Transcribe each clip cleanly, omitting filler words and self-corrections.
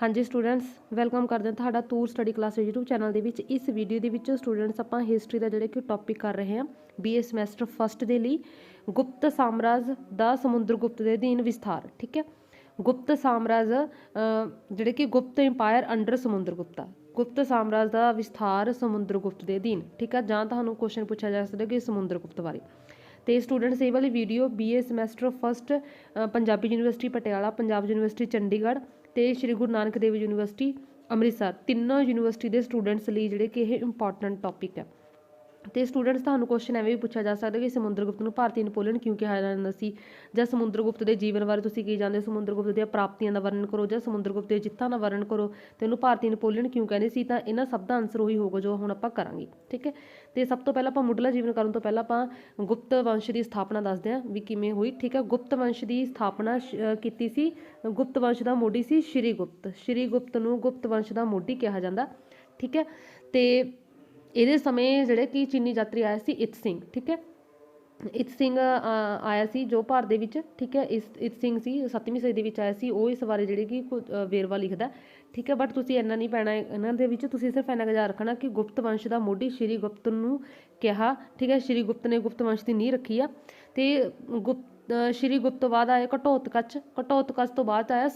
हाँ जी students, welcome करते हैं तुहाडा तूर स्टडी क्लास यूट्यूब चैनल ਦੇ ਵਿੱਚ इस वीडियो ਦੇ ਵਿੱਚ स्टूडेंट्स ਆਪਾਂ ਹਿਸਟਰੀ ਦਾ ਜਿਹੜਾ ਕਿ ਟੌਪਿਕ ਕਰ ਰਹੇ ਹਾਂ BA ਸਮੈਸਟਰ ਫਸਟ ਦੇ ਲਈ ਗੁਪਤ ਸਾਮਰਾਜ ਦਾ ਸਮੁੰਦਰਗੁਪਤ ਦੇ ਅਧੀਨ ਵਿਸਥਾਰ। ਠੀਕ ਹੈ, ਗੁਪਤ ਸਾਮਰਾਜ ਜਿਹੜੇ ਕਿ ਗੁਪਤ ਇੰਪਾਇਰ ਅੰਡਰ ਸਮੁੰਦਰਗੁਪਤਾ, ਗੁਪਤ ਸਾਮਰਾਜ ਦਾ ਵਿਸਥਾਰ ਸਮੁੰਦਰਗੁਪਤ ਦੇ ਅਧੀਨ। ਠੀਕ ਹੈ, ਜਾਂ ਤੁਹਾਨੂੰ ਕੁਐਸਚਨ ਪੁੱਛਿਆ ਜਾ ਸਕਦਾ ਕਿ ਸਮੁੰਦਰਗੁਪਤ ਬਾਰੇ। तो स्टूडेंट्स ये वाली video BA semester first Punjabi university Patiala, Punjab university Chandigarh तो श्री गुरु नानक देव यूनिवर्सिटी अमृतसर, तीनों यूनिवर्सिटी के स्टूडेंट्स लिए जिहड़े कि यह इंपॉर्टेंट टॉपिक है। तो स्टूडेंट्स तुहानूं क्वेश्चन एवें भी पूछा जा सकता कि समੁੰਦਰਗੁਪਤ ਨੂੰ ਭਾਰਤੀ ਨੈਪੋਲੀਅਨ ਕਿਉਂ ਕਿਹਾ ਜਾਂਦਾ ਸੀ, ਜਾਂ ਸਮੁੰਦਰਗੁਪਤ ਦੇ ਜੀਵਨ ਬਾਰੇ ਤੁਸੀਂ ਕੀ ਜਾਣਦੇ ਹੋ, ਸਮੁੰਦਰਗੁਪਤ ਦੀਆਂ ਪ੍ਰਾਪਤੀਆਂ ਦਾ ਵਰਣਨ ਕਰੋ, ਜਾਂ ਸਮੁੰਦਰਗੁਪਤ ਦੇ ਜਿੱਤਾਂ ਦਾ ਵਰਣਨ ਕਰੋ, ਤੇ ਉਹਨੂੰ ਭਾਰਤੀ ਨੈਪੋਲੀਅਨ ਕਿਉਂ ਕਹਿੰਦੇ ਸੀ। ਤਾਂ ਇਹਨਾਂ ਸਭ ਦਾ ਆਨਸਰ ਉਹੀ ਹੋਊਗਾ ਜੋ ਹੁਣ ਆਪਾਂ ਕਰਾਂਗੇ। ਠੀਕ ਹੈ, ਤੇ ਸਭ ਤੋਂ ਪਹਿਲਾਂ ਆਪਾਂ ਮੁੱਢਲਾ ਜੀਵਨ ਕਰਨ ਤੋਂ ਪਹਿਲਾਂ ਆਪਾਂ ਗੁਪਤ ਵੰਸ਼ ਦੀ ਸਥਾਪਨਾ ਦੱਸਦੇ ਹਾਂ ਵੀ ਕਿਵੇਂ ਹੋਈ। ਠੀਕ ਹੈ, ਗੁਪਤ ਵੰਸ਼ ਦੀ ਸਥਾਪਨਾ ਕੀਤੀ ਸੀ, ਗੁਪਤ ਵੰਸ਼ ਦਾ ਮੋਢੀ ਸੀ ਸ਼੍ਰੀ ਗੁਪਤ। ਸ਼੍ਰੀ ਗੁਪਤ ਨੂੰ ਗੁਪਤ ਵੰਸ਼ ਦਾ ਮੋਢੀ ਕਿਹਾ ਜਾਂਦਾ। ਠੀਕ ਹੈ, ਤੇ ਇਹਦੇ ਸਮੇਂ ਜਿਹੜੇ ਕਿ ਚੀਨੀ ਯਾਤਰੀ ਆਇਆ ਸੀ ਇਤ ਸਿੰਘ। ਠੀਕ ਹੈ, ਇਤ ਸਿੰਘ ਆਇਆ ਸੀ ਜੋ ਭਾਰਤ ਦੇ ਵਿੱਚ। ਠੀਕ ਹੈ, ਇਤ ਸਿੰਘ ਸੀ 7ਵੀਂ ਸਦੀ ਦੇ ਵਿੱਚ ਆਇਆ ਸੀ। ਉਹ ਇਸ ਬਾਰੇ ਜਿਹੜੇ ਕਿ ਵੇਰਵਾ ਲਿਖਦਾ। ਠੀਕ ਹੈ, ਬਟ ਤੁਸੀਂ ਇੰਨਾ ਨਹੀਂ ਪੈਣਾ ਇਹਨਾਂ ਦੇ ਵਿੱਚ, ਤੁਸੀਂ ਸਿਰਫ ਇੰਨਾ ਯਾਦ ਰੱਖਣਾ ਕਿ ਗੁਪਤ ਵੰਸ਼ ਦਾ ਮੋਢੀ ਸ਼੍ਰੀ ਗੁਪਤ ਨੂੰ ਕਿਹਾ। ਠੀਕ ਹੈ, ਸ਼੍ਰੀ ਗੁਪਤ ਨੇ ਗੁਪਤ ਵੰਸ਼ ਦੀ ਨੀਂਹ ਰੱਖੀ ਆ। ਤੇ ਸ਼੍ਰੀ ਗੁਪਤ ਤੋਂ ਬਾਅਦ ਆਇਆ ਘਟੋਤਕਚ। ਘਟੋਤਕਚ ਤੋਂ ਬਾਅਦ ਆਇਆ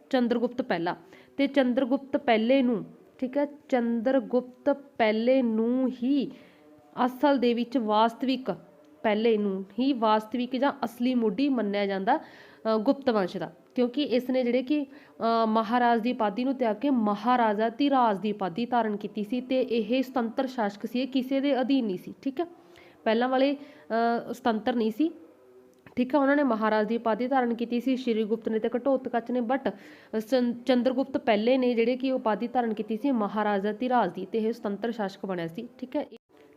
ਚੰਦਰਗੁਪਤ ਪਹਿਲਾ। ਤੇ ਚੰਦਰਗੁਪਤ ਪਹਿਲੇ ਨੂੰ, ਠੀਕ ਹੈ, ਚੰਦਰਗੁਪਤ ਪਹਿਲੇ ਨੂੰ ਹੀ ਅਸਲ ਦੇ ਵਿੱਚ ਵਾਸਤਵਿਕ, ਪਹਿਲੇ ਨੂੰ ਹੀ ਵਾਸਤਵਿਕ ਜਾਂ ਅਸਲੀ ਮੋਢੀ ਮੰਨਿਆ ਜਾਂਦਾ ਗੁਪਤ ਵੰਸ਼ ਦਾ, ਕਿਉਂਕਿ ਇਸ ਨੇ ਜਿਹੜੇ ਕਿ ਮਹਾਰਾਜ ਦੀ ਉਪਾਧੀ ਨੂੰ ਤਿਆਗ ਕੇ ਮਹਾਰਾਜਾ ਧੀਰਾਜ ਦੀ ਉਪਾਧੀ ਧਾਰਨ ਕੀਤੀ ਸੀ। ਤੇ ਇਹ ਸੁਤੰਤਰ ਸ਼ਾਸਕ ਸੀ, ਇਹ ਕਿਸੇ ਦੇ ਅਧੀਨ ਨਹੀਂ ਸੀ। ਠੀਕ ਹੈ, ਪਹਿਲਾਂ ਵਾਲੇ ਸੁਤੰਤਰ ਨਹੀਂ ਸੀ। ਠੀਕ ਹੈ, ਉਹਨਾਂ ਨੇ ਮਹਾਰਾਜ ਦੀ ਉਪਾਧੀ ਧਾਰਨ ਕੀਤੀ ਸੀ, ਸ਼੍ਰੀ ਗੁਪਤ ਨੇ ਤੇ ਘਟੋਤਕਚ ਨੇ। ਬਟ ਚੰਦਰਗੁਪਤ ਪਹਿਲੇ ਨੇ ਜਿਹੜੇ ਕਿ ਉਪਾਧੀ ਧਾਰਨ ਕੀਤੀ ਸੀ ਮਹਾਰਾਜਾ ਧੀਰਾਜ ਦੀ, ਤੇ ਇਹ ਸੁਤੰਤਰ ਸ਼ਾਸਕ ਬਣਿਆ ਸੀ। ਠੀਕ ਹੈ,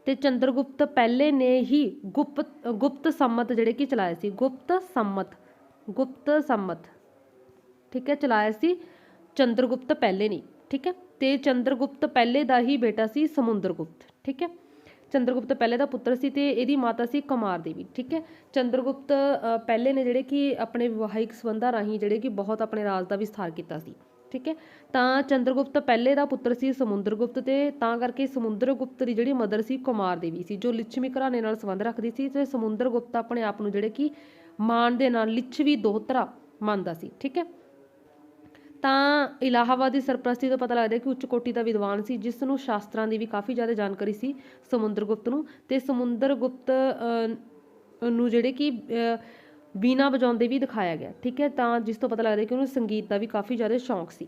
ਤੇ ਚੰਦਰਗੁਪਤ ਪਹਿਲੇ ਨੇ ਹੀ ਗੁਪਤ ਸੰਮਤ ਜਿਹੜੇ ਕਿ ਚਲਾਏ ਸੀ, ਗੁਪਤ ਸੰਮਤ। ਠੀਕ ਹੈ, ਚਲਾਇਆ ਸੀ ਚੰਦਰਗੁਪਤ ਪਹਿਲੇ ਨੇ। ਠੀਕ ਹੈ, ਤੇ ਚੰਦਰਗੁਪਤ ਪਹਿਲੇ ਦਾ ਹੀ ਬੇਟਾ ਸੀ ਸਮੁੰਦਰਗੁਪਤ। ਠੀਕ ਹੈ, ਚੰਦਰਗੁਪਤ ਪਹਿਲੇ ਦਾ ਪੁੱਤਰ ਸੀ ਤੇ ਇਹਦੀ ਮਾਤਾ ਸੀ ਕੁਮਾਰ ਦੇਵੀ। ਠੀਕ ਹੈ, ਚੰਦਰਗੁਪਤ ਪਹਿਲੇ ਨੇ ਜਿਹੜੇ ਕਿ ਆਪਣੇ ਵਿਵਾਹਿਕ ਸੰਬੰਧਾਂ ਰਾਹੀਂ ਜਿਹੜੇ ਕਿ ਬਹੁਤ ਆਪਣੇ ਰਾਜ ਦਾ ਵਿਸਥਾਰ ਕੀਤਾ ਸੀ। ਠੀਕ ਹੈ, ਤਾਂ ਚੰਦਰਗੁਪਤ ਪਹਿਲੇ ਦਾ ਪੁੱਤਰ ਸੀ ਸਮੁੰਦਰਗੁਪਤ, ਤੇ ਤਾਂ ਕਰਕੇ ਸਮੁੰਦਰਗੁਪਤ ਦੀ ਜਿਹੜੀ ਮਦਰ ਸੀ ਕੁਮਾਰ ਦੇਵੀ ਸੀ, ਜੋ ਲਿਛਵੀ ਘਰਾਣੇ ਨਾਲ ਸੰਬੰਧ ਰੱਖਦੀ ਸੀ। ਤੇ ਸਮੁੰਦਰਗੁਪਤ ਆਪਣੇ ਆਪ ਨੂੰ ਜਿਹੜੇ ਕਿ ਮਾਣ ਦੇ ਨਾਲ ਲਿਛਵੀ ਦੋਹਤਰਾ ਮੰਨਦਾ ਸੀ। ਠੀਕ ਹੈ, ਤਾਂ ਇਲਾਹਾਬਾਦ ਦੀ ਸਰਪ੍ਰਸਤੀ ਤੋਂ ਪਤਾ ਲੱਗਦਾ ਕਿ ਉੱਚ ਕੋਟੀ ਦਾ ਵਿਦਵਾਨ ਸੀ, ਜਿਸ ਨੂੰ ਸ਼ਾਸਤਰਾਂ ਦੀ ਵੀ ਕਾਫੀ ਜ਼ਿਆਦਾ ਜਾਣਕਾਰੀ ਸੀ ਸਮੁੰਦਰਗੁਪਤ ਨੂੰ। ਤੇ ਸਮੁੰਦਰਗੁਪਤ ਨੂੰ ਜਿਹੜੇ ਕਿ ਬੀਨਾ ਵਜਾਉਂਦੇ ਵੀ ਦਿਖਾਇਆ ਗਿਆ। ਠੀਕ ਹੈ, ਤਾਂ ਜਿਸ ਤੋਂ ਪਤਾ ਲੱਗਦਾ ਕਿ ਉਹਨੂੰ ਸੰਗੀਤ ਦਾ ਵੀ ਕਾਫੀ ਜ਼ਿਆਦਾ ਸ਼ੌਂਕ ਸੀ।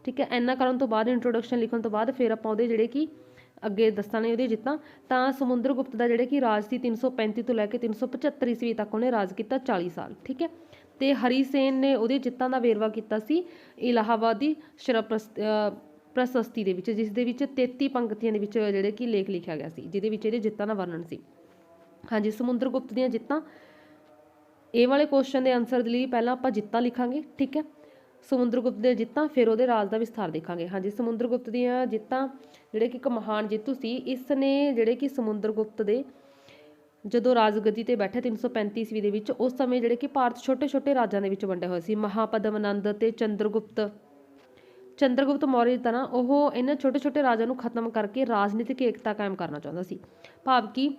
ਠੀਕ ਹੈ, ਇੰਨਾ ਕਰਨ ਤੋਂ ਬਾਅਦ, ਇੰਟਰੋਡਕਸ਼ਨ ਲਿਖਣ ਤੋਂ ਬਾਅਦ ਫਿਰ ਆਪਾਂ ਉਹਦੇ ਜਿਹੜੇ ਕਿ ਅੱਗੇ ਦੱਸਾਂਗੇ ਉਹਦੇ ਜਿੱਤਾਂ। ਤਾਂ ਸਮੁੰਦਰਗੁਪਤ ਦਾ ਜਿਹੜੇ ਕਿ ਰਾਜ ਸੀ 335 ਤੋਂ ਲੈ ਕੇ 375 ਈਸਵੀ ਤੱਕ ਉਹਨੇ ਰਾਜ ਕੀਤਾ, 40 ਸਾਲ। ਠੀਕ ਹੈ, ਤੇ ਹਰੀ ਸੇਨ ਨੇ ਉਹਦੇ ਜਿੱਤਾਂ ਦਾ ਵੇਰਵਾ ਕੀਤਾ ਸੀ ਇਲਾਹਾਬਾਦ ਦੀ ਪ੍ਰਸ਼ਸਤੀ ਦੇ ਵਿੱਚ, ਜਿਸ ਦੇ ਵਿੱਚ 33 ਪੰਕਤੀਆਂ ਦੇ ਵਿੱਚ ਜਿਹੜੇ ਕਿ ਲੇਖ ਲਿਖਿਆ ਗਿਆ ਸੀ, ਜਿਹਦੇ ਵਿੱਚ ਇਹਦੇ ਜਿੱਤਾਂ ਦਾ ਵਰਣਨ ਸੀ। ਹਾਂਜੀ, ਸਮੁੰਦਰਗੁਪਤ ਦੀਆਂ ਜਿੱਤਾਂ। ਇਹ ਵਾਲੇ ਕੁਐਸਚਨ ਦੇ ਆਨਸਰ ਦੇ ਲਈ ਪਹਿਲਾਂ ਆਪਾਂ ਜਿੱਤਾਂ ਲਿਖਾਂਗੇ। ਠੀਕ ਹੈ, ਸਮੁੰਦਰਗੁਪਤ ਦੇ ਜਿੱਤਾਂ, ਫਿਰ ਉਹਦੇ ਰਾਜ ਦਾ ਵਿਸਥਾਰ ਦੇਖਾਂਗੇ। ਹਾਂਜੀ, ਸਮੁੰਦਰਗੁਪਤ ਦੀਆਂ ਜਿੱਤਾਂ ਜਿਹੜੇ ਕਿ ਇੱਕ ਮਹਾਨ ਜੇਤੂ ਸੀ। ਇਸ ਨੇ ਜਿਹੜੇ ਕਿ ਸਮੁੰਦਰਗੁਪਤ ਦੇ ਜਦੋਂ ਰਾਜਗੱਦੀ ਤੇ ਬੈਠੇ 335 ਈਸਵੀ ਦੇ ਵਿੱਚ, ਉਸ ਸਮੇਂ ਜਿਹੜੇ ਕਿ ਭਾਰਤ ਛੋਟੇ ਛੋਟੇ ਰਾਜਾਂ ਦੇ ਵਿੱਚ ਵੰਡਿਆ ਹੋਇਆ ਸੀ। ਮਹਾਪਦਮਨੰਦ ਤੇ ਚੰਦਰਗੁਪਤ ਮੌਰਯ ਦੀ ਤਰ੍ਹਾਂ ਉਹ ਇਹਨਾਂ ਛੋਟੇ ਛੋਟੇ ਰਾਜਾਂ ਨੂੰ ਖਤਮ ਕਰਕੇ ਰਾਜਨੀਤਿਕ ਏਕਤਾ ਕਾਇਮ ਕਰਨਾ ਚਾਹੁੰਦਾ ਸੀ। ਭਾਵ ਕਿ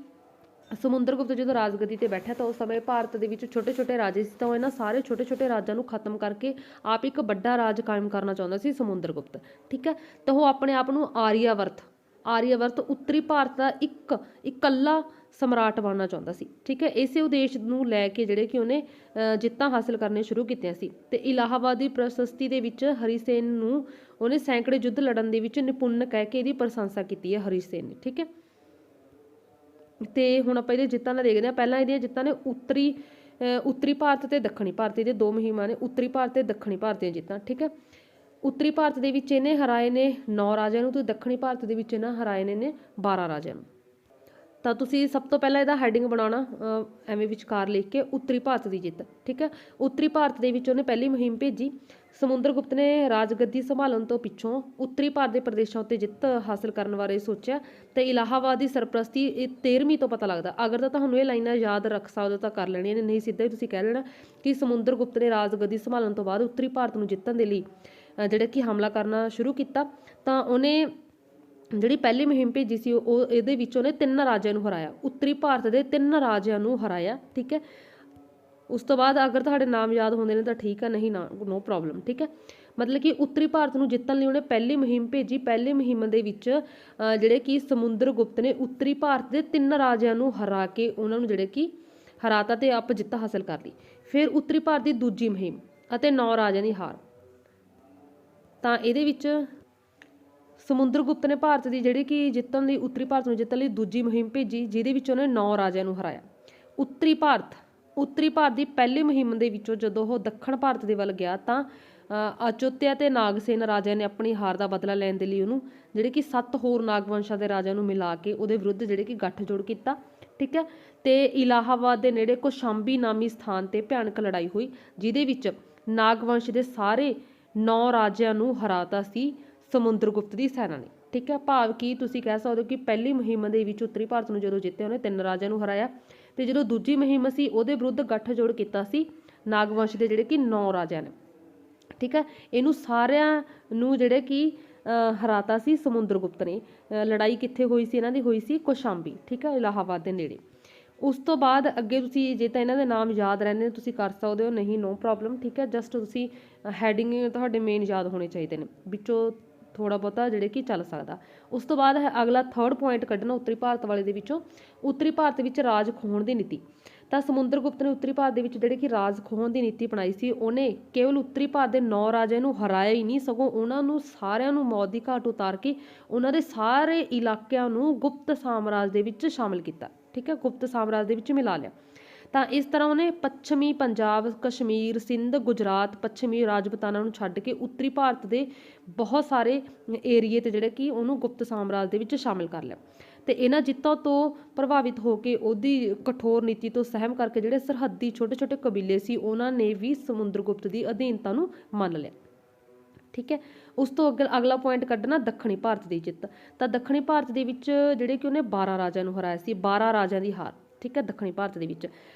ਸਮੁੰਦਰਗੁਪਤ ਜਦੋਂ ਰਾਜਗੱਦੀ ਤੇ ਬੈਠਾ ਤਾਂ ਉਸ ਸਮੇਂ ਭਾਰਤ ਦੇ ਵਿੱਚ ਛੋਟੇ ਛੋਟੇ ਰਾਜੇ ਸੀ, ਤਾਂ ਉਹ ਇਹਨਾਂ ਸਾਰੇ ਛੋਟੇ ਛੋਟੇ ਰਾਜਾਂ ਨੂੰ ਖਤਮ ਕਰਕੇ ਆਪ ਇੱਕ ਵੱਡਾ ਰਾਜ ਕਾਇਮ ਕਰਨਾ ਚਾਹੁੰਦਾ ਸੀ ਸਮੁੰਦਰਗੁਪਤ। ਠੀਕ ਹੈ, ਤਾਂ ਉਹ ਆਪਣੇ ਆਪ ਨੂੰ ਆਰੀਆਵਰਤ ਉੱਤਰੀ ਭਾਰਤ ਦਾ ਇਕੱਲਾ ਸਮਰਾਟ ਬਣਨਾ ਚਾਹੁੰਦਾ ਸੀ। ਠੀਕ ਹੈ, ਇਸੇ ਉਦੇਸ਼ ਨੂੰ ਲੈ ਕੇ ਜਿਹੜੇ ਕਿ ਉਹਨੇ ਜਿੱਤਾਂ ਹਾਸਲ ਕਰਨੇ ਸ਼ੁਰੂ ਕੀਤੀਆਂ ਸੀ। ਤੇ ਇਲਾਹਾਬਾਦ ਦੀ ਪ੍ਰਸ਼ਸਤੀ ਦੇ ਵਿੱਚ ਹਰੀ ਸੇਨ ਨੂੰ ਉਹਨੇ ਸੈਂਕੜੇ ਯੁੱਧ ਲੜਨ ਦੇ ਵਿੱਚ ਨਿਪੁੰਨ ਕਹਿ ਕੇ ਇਹਦੀ ਪ੍ਰਸ਼ੰਸਾ ਕੀਤੀ ਹੈ ਹਰੀ ਸੇਨ ਨੇ। ਠੀਕ ਹੈ, ਤੇ ਹੁਣ ਆਪਾਂ ਇਹਦੇ ਜਿੱਤਾਂ ਦਾ ਦੇਖਦੇ ਹਾਂ। ਪਹਿਲਾਂ ਇਹਦੀਆਂ ਜਿੱਤਾਂ ਨੇ ਉੱਤਰੀ ਭਾਰਤ ਤੇ ਦੱਖਣੀ ਭਾਰਤ, ਇਹਦੇ ਦੋ ਮੁਹਿੰਮਾਂ ਨੇ, ਉੱਤਰੀ ਭਾਰਤ ਤੇ ਦੱਖਣੀ ਭਾਰਤ ਦੀਆਂ ਜਿੱਤਾਂ। ਠੀਕ ਹੈ, ਉੱਤਰੀ ਭਾਰਤ ਦੇ ਵਿੱਚ ਇਹਨੇ ਹਰਾਏ ਨੇ 9 ਰਾਜਿਆਂ ਨੂੰ, ਤੇ ਦੱਖਣੀ ਭਾਰਤ ਦੇ ਵਿੱਚ ਇਹਨਾਂ ਹਰਾਏ ਨੇ 12 ਰਾਜਿਆਂ ਨੂੰ। ਤਾਂ ਤੁਸੀਂ ਸਭ ਤੋਂ ਪਹਿਲਾਂ ਇਹਦਾ ਹੈਡਿੰਗ ਬਣਾਉਣਾ ਐਵੇਂ ਵਿਚਕਾਰ ਲਿਖ ਕੇ ਉੱਤਰੀ ਭਾਰਤ ਦੀ ਜਿੱਤ। ਠੀਕ ਹੈ, ਉੱਤਰੀ ਭਾਰਤ ਦੇ ਵਿੱਚ ਉਹਨੇ ਪਹਿਲੀ ਮੁਹਿੰਮ ਭੇਜੀ। ਸਮੁੰਦਰਗੁਪਤ ਨੇ ਰਾਜਗੱਦੀ ਸੰਭਾਲਣ ਤੋਂ ਪਿੱਛੋਂ ਉੱਤਰੀ ਭਾਰਤ ਦੇ ਪ੍ਰਦੇਸ਼ਾਂ ਉੱਤੇ ਜਿੱਤ ਹਾਸਲ ਕਰਨ ਬਾਰੇ ਸੋਚਿਆ। ਤੇ ਇਲਾਹਾਬਾਦ ਦੀ ਸਰਪ੍ਰਸਤੀ 13ਵੀਂ ਤੋਂ ਪਤਾ ਲੱਗਦਾ। ਅਗਰ ਤਾਂ ਤੁਹਾਨੂੰ ਇਹ ਲਾਈਨਾਂ ਯਾਦ ਰੱਖ ਸਕਦੇ ਹੋ ਤਾਂ ਕਰ ਲੈਣੀਆਂ ਨੇ, ਨਹੀਂ ਸਿੱਧਾ ਹੀ ਤੁਸੀਂ ਕਹਿ ਲੈਣਾ ਕਿ ਸਮੁੰਦਰਗੁਪਤ ਨੇ ਰਾਜਗੱਦੀ ਸੰਭਾਲਣ ਤੋਂ ਬਾਅਦ ਉੱਤਰੀ ਭਾਰਤ ਨੂੰ ਜਿੱਤਣ ਦੇ ਲਈ ਜਿਹੜਾ ਕਿ ਹਮਲਾ ਕਰਨਾ ਸ਼ੁਰੂ ਕੀਤਾ। ਤਾਂ ਉਹਨੇ ਜਿਹੜੀ ਪਹਿਲੀ ਮੁਹਿੰਮ ਭੇਜੀ ਸੀ ਉਹ ਇਹਦੇ ਵਿੱਚ ਉਹਨੇ 3 ਰਾਜਿਆਂ ਨੂੰ ਹਰਾਇਆ, ਉੱਤਰੀ ਭਾਰਤ ਦੇ 3 ਰਾਜਿਆਂ ਨੂੰ ਹਰਾਇਆ। ਠੀਕ ਹੈ, ਉਸ ਤੋਂ ਬਾਅਦ ਅਗਰ ਤੁਹਾਡੇ ਨਾਮ ਯਾਦ ਹੁੰਦੇ ਨੇ ਤਾਂ ਠੀਕ ਹੈ, ਨਹੀਂ ਨਾ ਨੋ ਪ੍ਰੋਬਲਮ। ਠੀਕ ਹੈ, ਮਤਲਬ ਕਿ ਉੱਤਰੀ ਭਾਰਤ ਨੂੰ ਜਿੱਤਣ ਲਈ ਉਹਨੇ ਪਹਿਲੀ ਮੁਹਿੰਮ ਭੇਜੀ। ਪਹਿਲੀ ਮੁਹਿੰਮ ਦੇ ਵਿੱਚ ਜਿਹੜੇ ਕਿ ਸਮੁੰਦਰ ਗੁਪਤ ਨੇ ਉੱਤਰੀ ਭਾਰਤ ਦੇ 3 ਰਾਜਿਆਂ ਨੂੰ ਹਰਾ ਕੇ ਉਹਨਾਂ ਨੂੰ ਜਿਹੜੇ ਕਿ ਹਰਾਤਾ ਤੇ ਆਪ ਜਿੱਤ ਹਾਸਲ ਕਰ ਲਈ। ਫਿਰ ਉੱਤਰੀ ਭਾਰਤ ਦੀ ਦੂਜੀ ਮੁਹਿੰਮ ਅਤੇ 9 ਰਾਜਿਆਂ ਦੀ ਹਾਰ। ਤਾਂ ਇਹਦੇ ਵਿੱਚ ਸਮੁੰਦਰ ਗੁਪਤ ਨੇ ਭਾਰਤ ਦੀ ਜਿਹੜੀ ਕਿ ਜਿੱਤਣ ਲਈ ਉੱਤਰੀ ਭਾਰਤ ਨੂੰ ਜਿੱਤਣ ਲਈ ਦੂਜੀ ਮੁਹਿੰਮ ਭੇਜੀ, ਜਿਹਦੇ ਵਿੱਚ ਉਹਨੇ 9 ਰਾਜਿਆਂ ਨੂੰ ਹਰਾਇਆ। ਉੱਤਰੀ ਭਾਰਤ ਦੀ ਪਹਿਲੀ ਮੁਹਿੰਮ ਦੇ ਵਿੱਚੋਂ ਜਦੋਂ ਉਹ ਦੱਖਣ ਭਾਰਤ ਦੇ ਵੱਲ ਗਿਆ ਤਾਂ ਅਚੋਤਿਆ ਤੇ ਨਾਗਸੇਨ ਰਾਜਿਆਂ ਨੇ ਆਪਣੀ ਹਾਰ ਦਾ ਬਦਲਾ ਲੈਣ ਦੇ ਲਈ ਉਹਨੂੰ ਜਿਹੜੇ ਕਿ 7 ਹੋਰ ਨਾਗਵੰਸ਼ਾਂ ਦੇ ਰਾਜਿਆਂ ਨੂੰ ਮਿਲਾ ਕੇ ਉਹਦੇ ਵਿਰੁੱਧ ਜਿਹੜੇ ਕਿ ਗੱਠਜੋੜ ਕੀਤਾ। ਠੀਕ ਹੈ, ਤੇ ਇਲਾਹਾਬਾਦ ਦੇ ਨੇੜੇ ਕੋਸ਼ਾਂਬੀ ਨਾਮੀ ਸਥਾਨ ਤੇ ਭਿਆਨਕ ਲੜਾਈ ਹੋਈ, ਜਿਹਦੇ ਵਿੱਚ ਨਾਗਵੰਸ਼ ਦੇ ਸਾਰੇ 9 ਰਾਜਿਆਂ ਨੂੰ ਹਰਾਤਾ ਸੀ ਸਮੁੰਦਰ ਗੁਪਤ ਦੀ ਸੈਨਾ ਨੇ। ਠੀਕ ਹੈ, ਭਾਵ ਕਿ ਤੁਸੀਂ ਕਹਿ ਸਕਦੇ ਹੋ ਕਿ ਪਹਿਲੀ ਮੁਹਿੰਮ ਦੇ ਵਿੱਚ ਉੱਤਰੀ ਭਾਰਤ ਨੂੰ ਜਦੋਂ ਜਿੱਤਿਆ ਉਹਨੇ 3 ਰਾਜਿਆਂ ਨੂੰ ਹਰਾਇਆ, ਤੇ ਜਦੋਂ ਦੂਜੀ ਮੁਹਿੰਮ ਸੀ ਉਹਦੇ ਵਿਰੁੱਧ ਗੱਠਜੋੜ ਕੀਤਾ ਸੀ ਨਾਗਵੰਸ਼ ਦੇ ਜਿਹੜੇ ਕਿ 9 ਰਾਜਿਆਂ ਨੇ। ਠੀਕ ਹੈ, ਇਹਨੂੰ ਸਾਰਿਆਂ ਨੂੰ ਜਿਹੜੇ ਕਿ ਹਰਾਤਾ ਸੀ ਸਮੁੰਦਰ ਗੁਪਤ ਨੇ। ਲੜਾਈ ਕਿੱਥੇ ਹੋਈ ਸੀ ਇਹਨਾਂ ਦੀ? ਹੋਈ ਸੀ ਕੋਸ਼ਾਂਬੀ। ਠੀਕ ਹੈ, ਇਲਾਹਾਬਾਦ ਦੇ ਨੇੜੇ। ਉਸ ਤੋਂ ਬਾਅਦ ਅੱਗੇ ਤੁਸੀਂ ਜੇ ਤਾਂ ਇਹਨਾਂ ਦੇ ਨਾਮ ਯਾਦ ਰਹਿੰਦੇ ਨੇ ਤੁਸੀਂ ਕਰ ਸਕਦੇ ਹੋ, ਨਹੀਂ ਨੋ ਪ੍ਰੋਬਲਮ। ਠੀਕ ਹੈ, ਜਸਟ ਤੁਸੀਂ ਹੈਡਿੰਗ ਤੁਹਾਡੇ ਮੇਨ ਯਾਦ ਹੋਣੇ ਚਾਹੀਦੇ ਨੇ, ਵਿੱਚੋਂ ਥੋੜਾ ਬਹੁਤਾ ਜਿਹੜੇ ਕਿ ਚੱਲ ਸਕਦਾ। ਉਸ ਤੋਂ ਬਾਅਦ ਹੈ ਅਗਲਾ 3rd ਪੁਆਇੰਟ ਕੱਢਣਾ ਉੱਤਰੀ ਭਾਰਤ ਵਾਲੇ ਦੇ ਵਿੱਚੋਂ, ਉੱਤਰੀ ਭਾਰਤ ਵਿੱਚ ਰਾਜ ਖੋਹਣ ਦੀ ਨੀਤੀ। ਤਾਂ ਸਮੁੰਦਰ ਗੁਪਤ ਨੇ ਉੱਤਰੀ ਭਾਰਤ ਦੇ ਵਿੱਚ ਜਿਹੜੇ ਕਿ ਰਾਜ ਖੋਹਣ ਦੀ ਨੀਤੀ ਅਪਣਾਈ ਸੀ। ਉਹਨੇ ਕੇਵਲ ਉੱਤਰੀ ਭਾਰਤ ਦੇ 9 ਰਾਜਿਆਂ ਨੂੰ ਹਰਾਇਆ ਹੀ ਨਹੀਂ, ਸਗੋਂ ਉਹਨਾਂ ਨੂੰ ਸਾਰਿਆਂ ਨੂੰ ਮੌਤ ਦੀ ਘਾਟ ਉਤਾਰ ਕੇ ਉਹਨਾਂ ਦੇ ਸਾਰੇ ਇਲਾਕਿਆਂ ਨੂੰ ਗੁਪਤ ਸਾਮਰਾਜ ਦੇ ਵਿੱਚ ਸ਼ਾਮਿਲ ਕੀਤਾ। ਠੀਕ ਹੈ, ਗੁਪਤ ਸਾਮਰਾਜ ਦੇ ਵਿੱਚ ਮਿਲਾ ਲਿਆ। ਤਾਂ ਇਸ ਤਰ੍ਹਾਂ ਉਹਨੇ ਪੱਛਮੀ ਪੰਜਾਬ, ਕਸ਼ਮੀਰ, ਸਿੰਧ, ਗੁਜਰਾਤ, ਪੱਛਮੀ ਰਾਜਪੂਤਾਨਾ ਨੂੰ ਛੱਡ ਕੇ ਉੱਤਰੀ ਭਾਰਤ ਦੇ ਬਹੁਤ ਸਾਰੇ ਏਰੀਏ ਤੇ ਜਿਹੜੇ ਕਿ ਉਹਨੂੰ ਗੁਪਤ ਸਾਮਰਾਜ ਦੇ ਵਿੱਚ ਸ਼ਾਮਿਲ ਕਰ ਲਿਆ। ਤੇ ਇਹਨਾਂ ਜਿੱਤਾਂ ਤੋਂ ਪ੍ਰਭਾਵਿਤ ਹੋ ਕੇ ਉਹਦੀ ਕਠੋਰ ਨੀਤੀ ਤੋਂ ਸਹਿਮ ਕਰਕੇ ਜਿਹੜੇ ਸਰਹੱਦੀ ਛੋਟੇ ਛੋਟੇ ਕਬੀਲੇ ਸੀ ਉਹਨਾਂ ਨੇ ਵੀ ਸਮੁੰਦਰ ਗੁਪਤ ਦੀ ਅਧੀਨਤਾ ਨੂੰ ਮੰਨ ਲਿਆ। ਠੀਕ ਹੈ, ਉਸ ਤੋਂ ਅਗਲਾ ਪੁਆਇੰਟ ਕੱਢਣਾ ਦੱਖਣੀ ਭਾਰਤ ਦੀ ਜਿੱਤ। ਤਾਂ ਦੱਖਣੀ ਭਾਰਤ ਦੇ ਵਿੱਚ ਜਿਹੜੇ ਕਿ ਉਹਨੇ 12 ਰਾਜਿਆਂ ਨੂੰ ਹਰਾਇਆ ਸੀ, 12 ਰਾਜਿਆਂ ਦੀ ਹਾਰ। ਠੀਕ ਹੈ, ਦੱਖਣੀ ਭਾਰਤ ਦੇ ਵਿੱਚ।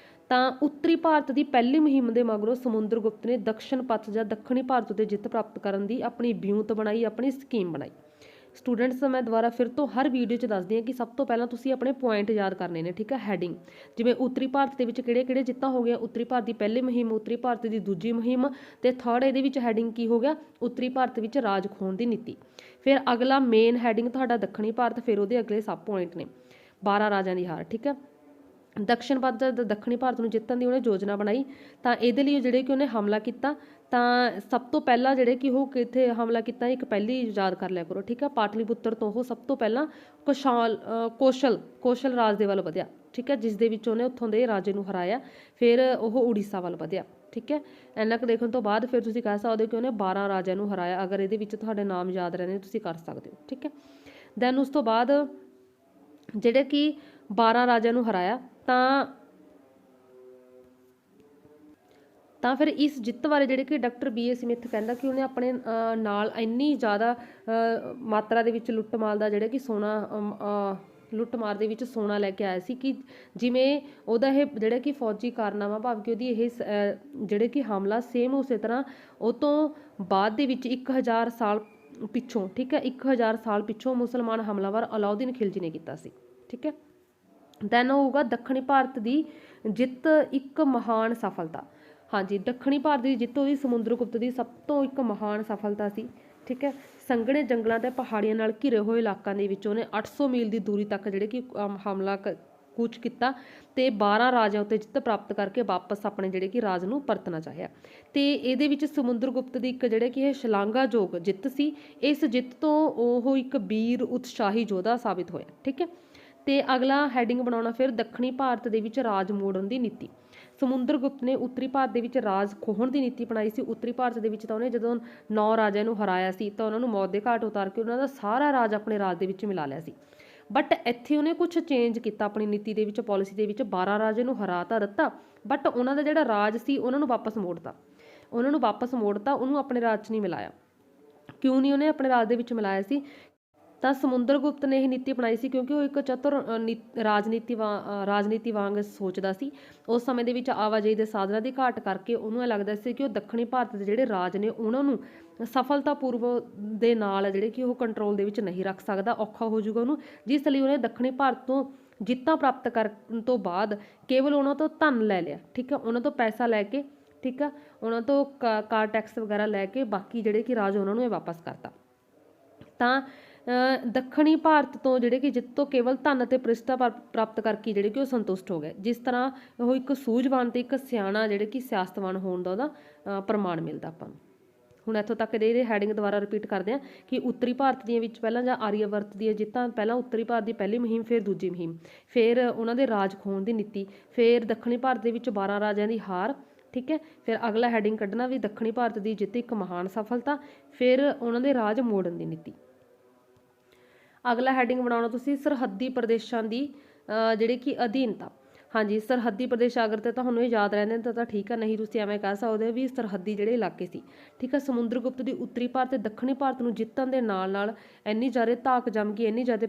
ਤਾਂ ਉੱਤਰੀ ਭਾਰਤ ਦੀ ਪਹਿਲੀ ਮੁਹਿੰਮ ਦੇ ਮਗਰੋਂ ਸਮੁੰਦਰ ਗੁਪਤ ਨੇ ਦਕਸ਼ਣ ਪੱਛ ਜਾਂ ਦੱਖਣੀ ਭਾਰਤ ਉੱਤੇ ਜਿੱਤ ਪ੍ਰਾਪਤ ਕਰਨ ਦੀ ਆਪਣੀ ਵਿਉਂਤ ਬਣਾਈ, ਆਪਣੀ ਸਕੀਮ ਬਣਾਈ। ਸਟੂਡੈਂਟਸ ਮੈਂ ਦੁਬਾਰਾ ਫਿਰ ਤੋਂ ਹਰ ਵੀਡੀਓ 'ਚ ਦੱਸਦੀ ਹਾਂ ਕਿ ਸਭ ਤੋਂ ਪਹਿਲਾਂ ਤੁਸੀਂ ਆਪਣੇ ਪੁਆਇੰਟ ਯਾਦ ਕਰਨੇ ਨੇ। ਠੀਕ ਹੈ, ਹੈਡਿੰਗ ਜਿਵੇਂ ਉੱਤਰੀ ਭਾਰਤ ਦੇ ਵਿੱਚ ਕਿਹੜੇ ਕਿਹੜੇ ਜਿੱਤਾਂ ਹੋ ਗਈਆਂ, ਉੱਤਰੀ ਭਾਰਤ ਦੀ ਪਹਿਲੀ ਮੁਹਿੰਮ, ਉੱਤਰੀ ਭਾਰਤ ਦੀ ਦੂਜੀ ਮੁਹਿੰਮ, ਤੇ 3rd ਇਹਦੇ ਵਿੱਚ ਹੈਡਿੰਗ ਕੀ ਹੋ ਗਿਆ, ਉੱਤਰੀ ਭਾਰਤ ਵਿੱਚ ਰਾਜ ਖੋਹਣ ਦੀ ਨੀਤੀ। ਫਿਰ ਅਗਲਾ ਮੇਨ ਹੈਡਿੰਗ ਤੁਹਾਡਾ ਦੱਖਣੀ ਭਾਰਤ, ਫਿਰ ਉਹਦੇ ਅਗਲੇ ਸਬ ਪੁਆਇੰਟ ਨੇ 12 ਰਾਜਿਆਂ ਦੀ ਹਾਰ। ਠੀਕ ਹੈ, ਦਕਸ਼ਣ ਭਾਰਤ ਦਾ ਦੱਖਣੀ ਭਾਰਤ ਨੂੰ ਜਿੱਤਣ ਦੀ ਉਹਨੇ ਯੋਜਨਾ ਬਣਾਈ। ਤਾਂ ਇਹਦੇ ਲਈ ਜਿਹੜੇ ਕਿ ਉਹਨੇ ਹਮਲਾ ਕੀਤਾ, ਤਾਂ ਸਭ ਤੋਂ ਪਹਿਲਾਂ ਜਿਹੜੇ ਕਿ ਉਹ ਕਿੱਥੇ ਹਮਲਾ ਕੀਤਾ, ਇੱਕ ਪਹਿਲੀ ਯਾਦ ਕਰ ਲਿਆ ਕਰੋ। ਠੀਕ ਹੈ, ਪਾਟਲੀਪੁੱਤਰ ਤੋਂ ਉਹ ਸਭ ਤੋਂ ਪਹਿਲਾਂ ਕੌਸ਼ਲ ਰਾਜ ਦੇ ਵੱਲ ਵਧਿਆ। ਠੀਕ ਹੈ, ਜਿਸ ਦੇ ਵਿੱਚ ਉਹਨੇ ਉੱਥੋਂ ਦੇ ਰਾਜੇ ਨੂੰ ਹਰਾਇਆ। ਫਿਰ ਉਹ ਉੜੀਸਾ ਵੱਲ ਵਧਿਆ। ਠੀਕ ਹੈ, ਇੰਨਾ ਕੁ ਦੇਖਣ ਤੋਂ ਬਾਅਦ ਫਿਰ ਤੁਸੀਂ ਕਹਿ ਸਕਦੇ ਹੋ ਕਿ ਉਹਨੇ 12 ਰਾਜਿਆਂ ਨੂੰ ਹਰਾਇਆ। ਅਗਰ ਇਹਦੇ ਵਿੱਚ ਤੁਹਾਡੇ ਨਾਮ ਯਾਦ ਰਹਿੰਦੇ ਤੁਸੀਂ ਕਰ ਸਕਦੇ ਹੋ। ਠੀਕ ਹੈ, ਦੈਨ ਉਸ ਤੋਂ ਬਾਅਦ ਜਿਹੜੇ ਕਿ 12 ਰਾਜਿਆਂ ਨੂੰ ਹਰਾਇਆ ਤਾਂ ਫਿਰ ਇਸ ਜਿੱਤ ਬਾਰੇ ਜਿਹੜੇ ਕਿ ਡਾਕਟਰ BA ਸਮਿਥ ਕਹਿੰਦਾ ਕਿ ਉਹਨੇ ਆਪਣੇ ਨਾਲ ਇੰਨੀ ਜ਼ਿਆਦਾ ਮਾਤਰਾ ਦੇ ਵਿੱਚ ਲੁੱਟਮਾਰ ਦਾ ਜਿਹੜਾ ਕਿ ਲੁੱਟਮਾਰ ਦੇ ਵਿੱਚ ਸੋਨਾ ਲੈ ਕੇ ਆਇਆ ਸੀ ਕਿ ਜਿਵੇਂ ਉਹਦਾ ਇਹ ਜਿਹੜਾ ਕਿ ਫੌਜੀ ਕਾਰਨਾਮਾ, ਭਾਵ ਕਿ ਉਹਦੀ ਇਹ ਜਿਹੜੇ ਕਿ ਹਮਲਾ ਸੇਮ ਉਸੇ ਤਰ੍ਹਾਂ ਉਹ ਤੋਂ ਬਾਅਦ ਦੇ ਵਿੱਚ 1000 ਸਾਲ ਪਿੱਛੋਂ, ਠੀਕ ਹੈ, 1000 ਸਾਲ ਪਿੱਛੋਂ ਮੁਸਲਮਾਨ ਹਮਲਾਵਰ ਅਲਾਉਦੀਨ ਖਿਲਜੀ ਨੇ ਕੀਤਾ ਸੀ। ਠੀਕ ਹੈ, ਦੈਨ ਹੋਊਗਾ ਦੱਖਣੀ ਭਾਰਤ ਦੀ ਜਿੱਤ ਇੱਕ ਮਹਾਨ ਸਫਲਤਾ। ਹਾਂਜੀ, ਦੱਖਣੀ ਭਾਰਤ ਦੀ ਜਿੱਤ ਹੋਈ ਸਮੁੰਦਰ ਗੁਪਤ ਦੀ ਸਭ ਤੋਂ ਇੱਕ ਮਹਾਨ ਸਫਲਤਾ ਸੀ। ਠੀਕ ਹੈ, ਸੰਘਣੇ ਜੰਗਲਾਂ ਤੇ ਪਹਾੜੀਆਂ ਨਾਲ ਘਿਰੇ ਹੋਏ ਇਲਾਕਿਆਂ ਦੇ ਵਿੱਚ ਉਹਨੇ 800 ਮੀਲ ਦੀ ਦੂਰੀ ਤੱਕ ਜਿਹੜੇ ਕਿ ਹਮਲਾ ਕੂਚ ਕੀਤਾ ਤੇ 12 ਰਾਜਿਆਂ ਉੱਤੇ ਜਿੱਤ ਪ੍ਰਾਪਤ ਕਰਕੇ ਵਾਪਸ ਆਪਣੇ ਜਿਹੜੇ ਕਿ ਰਾਜ ਨੂੰ ਪਰਤਣਾ ਚਾਹਿਆ। ਤੇ ਇਹਦੇ ਵਿੱਚ ਸਮੁੰਦਰ ਗੁਪਤ ਦੀ ਇੱਕ ਜਿਹੜੇ ਕਿ ਇਹ ਸ਼ਲਾਘਾਯੋਗ ਜਿੱਤ ਸੀ। ਇਸ ਜਿੱਤ ਤੋਂ ਉਹ ਇੱਕ ਵੀਰ ਉਤਸ਼ਾਹੀ ਯੋਧਾ ਸਾਬਿਤ ਹੋਇਆ। ਠੀਕ ਹੈ, ਤੇ ਅਗਲਾ ਹੈਡਿੰਗ ਬਣਾਉਣਾ ਫਿਰ ਦੱਖਣੀ ਭਾਰਤ ਦੇ ਵਿੱਚ ਰਾਜ ਮੋੜਨ ਦੀ ਨੀਤੀ। ਸਮੁੰਦਰ ਗੁਪਤ ਨੇ ਉੱਤਰੀ ਭਾਰਤ ਦੇ ਵਿੱਚ ਰਾਜ ਖੋਹਣ ਦੀ ਨੀਤੀ ਅਪਣਾਈ ਸੀ। ਉੱਤਰੀ ਭਾਰਤ ਦੇ ਵਿੱਚ ਤਾਂ ਉਹਨੇ ਜਦੋਂ 9 ਰਾਜਿਆਂ ਨੂੰ ਹਰਾਇਆ ਸੀ ਤਾਂ ਉਹਨਾਂ ਨੂੰ ਮੌਤ ਦੇ ਘਾਟ ਉਤਾਰ ਕੇ ਉਹਨਾਂ ਦਾ ਸਾਰਾ ਰਾਜ ਆਪਣੇ ਰਾਜ ਦੇ ਵਿੱਚ ਮਿਲਾ ਲਿਆ ਸੀ। ਬਟ ਇੱਥੇ ਉਹਨੇ ਕੁਝ ਚੇਂਜ ਕੀਤਾ ਆਪਣੀ ਨੀਤੀ ਦੇ ਵਿੱਚ, ਪਾਲਿਸੀ ਦੇ ਵਿੱਚ। 12 ਰਾਜਿਆਂ ਨੂੰ ਹਰਾ ਤਾਂ ਦਿੱਤਾ ਬਟ ਉਹਨਾਂ ਦਾ ਜਿਹੜਾ ਰਾਜ ਸੀ ਉਹਨਾਂ ਨੂੰ ਵਾਪਸ ਮੋੜਤਾ। ਉਹਨੂੰ ਆਪਣੇ ਰਾਜ 'ਚ ਨਹੀਂ ਮਿਲਾਇਆ। ਕਿਉਂ ਨਹੀਂ ਉਹਨੇ ਆਪਣੇ ਰਾਜ ਦੇ ਵਿੱਚ ਮਿਲਾਇਆ ਸੀ? ਤਾਂ ਸਮੁੰਦਰਗੁਪਤ ਨੇ ਇਹ ਨੀਤੀ ਅਪਣਾਈ ਸੀ ਕਿਉਂਕਿ ਉਹ ਇੱਕ ਚਤੁਰ ਰਾਜਨੀਤੀ ਵਾਂਗ ਸੋਚਦਾ ਸੀ। ਉਸ ਸਮੇਂ ਦੇ ਵਿੱਚ ਆਵਾਜਾਈ ਦੇ ਸਾਧਨਾਂ ਦੀ ਘਾਟ ਕਰਕੇ ਉਹਨੂੰ ਇਹ ਲੱਗਦਾ ਸੀ ਕਿ ਉਹ ਦੱਖਣੀ ਭਾਰਤ ਦੇ ਜਿਹੜੇ ਰਾਜ ਨੇ ਉਹਨਾਂ ਨੂੰ ਸਫਲਤਾਪੂਰਵਕ ਦੇ ਨਾਲ ਜਿਹੜੇ ਕਿ ਉਹ ਕੰਟਰੋਲ ਦੇ ਵਿੱਚ ਨਹੀਂ ਰੱਖ ਸਕਦਾ, ਔਖਾ ਹੋ ਜਾਊਗਾ ਉਹਨੂੰ, ਜਿਸ ਲਈ ਉਹਨੇ ਦੱਖਣੀ ਭਾਰਤ ਤੋਂ ਜਿੱਤਾਂ ਪ੍ਰਾਪਤ ਕਰਨ ਤੋਂ ਬਾਅਦ ਕੇਵਲ ਉਹਨਾਂ ਤੋਂ ਧਨ ਲੈ ਲਿਆ, ਠੀਕ ਹੈ, ਉਹਨਾਂ ਤੋਂ ਪੈਸਾ ਲੈ ਕੇ, ਠੀਕ ਹੈ, ਉਹਨਾਂ ਤੋਂ ਕਾਰ ਟੈਕਸ ਵਗੈਰਾ ਲੈ ਕੇ ਬਾਕੀ ਜਿਹੜੇ ਕਿ ਰਾਜ ਉਹਨਾਂ ਨੂੰ ਇਹ ਵਾਪਸ ਕਰਤਾ। ਤਾਂ ਦੱਖਣੀ ਭਾਰਤ ਤੋਂ ਜਿਹੜੇ ਕਿ ਜਿੱਤ ਤੋਂ ਕੇਵਲ ਧਨ ਅਤੇ ਪ੍ਰਤਿਸ਼ਠਾ ਪ੍ਰਾਪਤ ਕਰਕੇ ਜਿਹੜੇ ਕਿ ਉਹ ਸੰਤੁਸ਼ਟ ਹੋ ਗਏ, ਜਿਸ ਤਰ੍ਹਾਂ ਉਹ ਇੱਕ ਸੂਝਵਾਨ ਤੇ ਇੱਕ ਸਿਆਣਾ ਜਿਹੜੇ ਕਿ ਸਿਆਸਤਵਾਨ ਹੋਣ ਦਾ ਉਹਦਾ ਪ੍ਰਮਾਣ ਮਿਲਦਾ ਆਪਾਂ ਨੂੰ। ਹੁਣ ਇੱਥੋਂ ਤੱਕ ਦੇ ਇਹਦੇ ਹੈਡਿੰਗ ਦੁਬਾਰਾ ਰਿਪੀਟ ਕਰਦੇ ਹਾਂ ਕਿ ਉੱਤਰੀ ਭਾਰਤ ਦੀਆਂ ਵਿੱਚ ਪਹਿਲਾਂ ਜਾਂ ਆਰੀਆਵਰਤ ਦੀਆਂ ਜਿੱਤਾਂ, ਪਹਿਲਾਂ ਉੱਤਰੀ ਭਾਰਤ ਦੀ ਪਹਿਲੀ ਮੁਹਿੰਮ, ਫਿਰ ਦੂਜੀ ਮੁਹਿੰਮ, ਫਿਰ ਉਹਨਾਂ ਦੇ ਰਾਜ ਖੋਹਣ ਦੀ ਨੀਤੀ, ਫਿਰ ਦੱਖਣੀ ਭਾਰਤ ਦੇ ਵਿੱਚ 12 ਰਾਜਿਆਂ ਦੀ ਹਾਰ, ਠੀਕ ਹੈ, ਫਿਰ ਅਗਲਾ ਹੈਡਿੰਗ ਕੱਢਣਾ ਵੀ ਦੱਖਣੀ ਭਾਰਤ ਦੀ ਜਿੱਤ ਇੱਕ ਮਹਾਨ ਸਫਲਤਾ, ਫਿਰ ਉਹਨਾਂ ਦੇ ਰਾਜ ਮੋੜਨ ਦੀ ਨੀਤੀ। ਅਗਲਾ ਹੈਡਿੰਗ ਬਣਾਉਣਾ ਤੁਸੀਂ ਸਰਹੱਦੀ ਪ੍ਰਦੇਸ਼ਾਂ ਦੀ ਜਿਹੜੇ ਕਿ ਅਧੀਨਤਾ। ਹਾਂਜੀ, ਸਰਹੱਦੀ ਪ੍ਰਦੇਸ਼ ਅਗਰ ਤੇ ਤੁਹਾਨੂੰ ਇਹ ਯਾਦ ਰਹਿੰਦੇ ਨੇ ਤਾਂ ਠੀਕ ਹੈ, ਨਹੀਂ ਤੁਸੀਂ ਐਵੇਂ ਕਹਿ ਸਕਦੇ ਹੋ ਵੀ ਸਰਹੱਦੀ ਜਿਹੜੇ ਇਲਾਕੇ ਸੀ, ਠੀਕ ਹੈ। ਸਮੁੰਦਰਗੁਪਤ ਦੀ ਉੱਤਰੀ ਭਾਰਤ ਤੇ ਦੱਖਣੀ ਭਾਰਤ ਨੂੰ ਜਿੱਤਣ ਦੇ ਨਾਲ ਨਾਲ ਇੰਨੀ ਜ਼ਿਆਦਾ ਧਾਕ ਜੰਮ ਗਈ, ਇੰਨੀ ਜ਼ਿਆਦਾ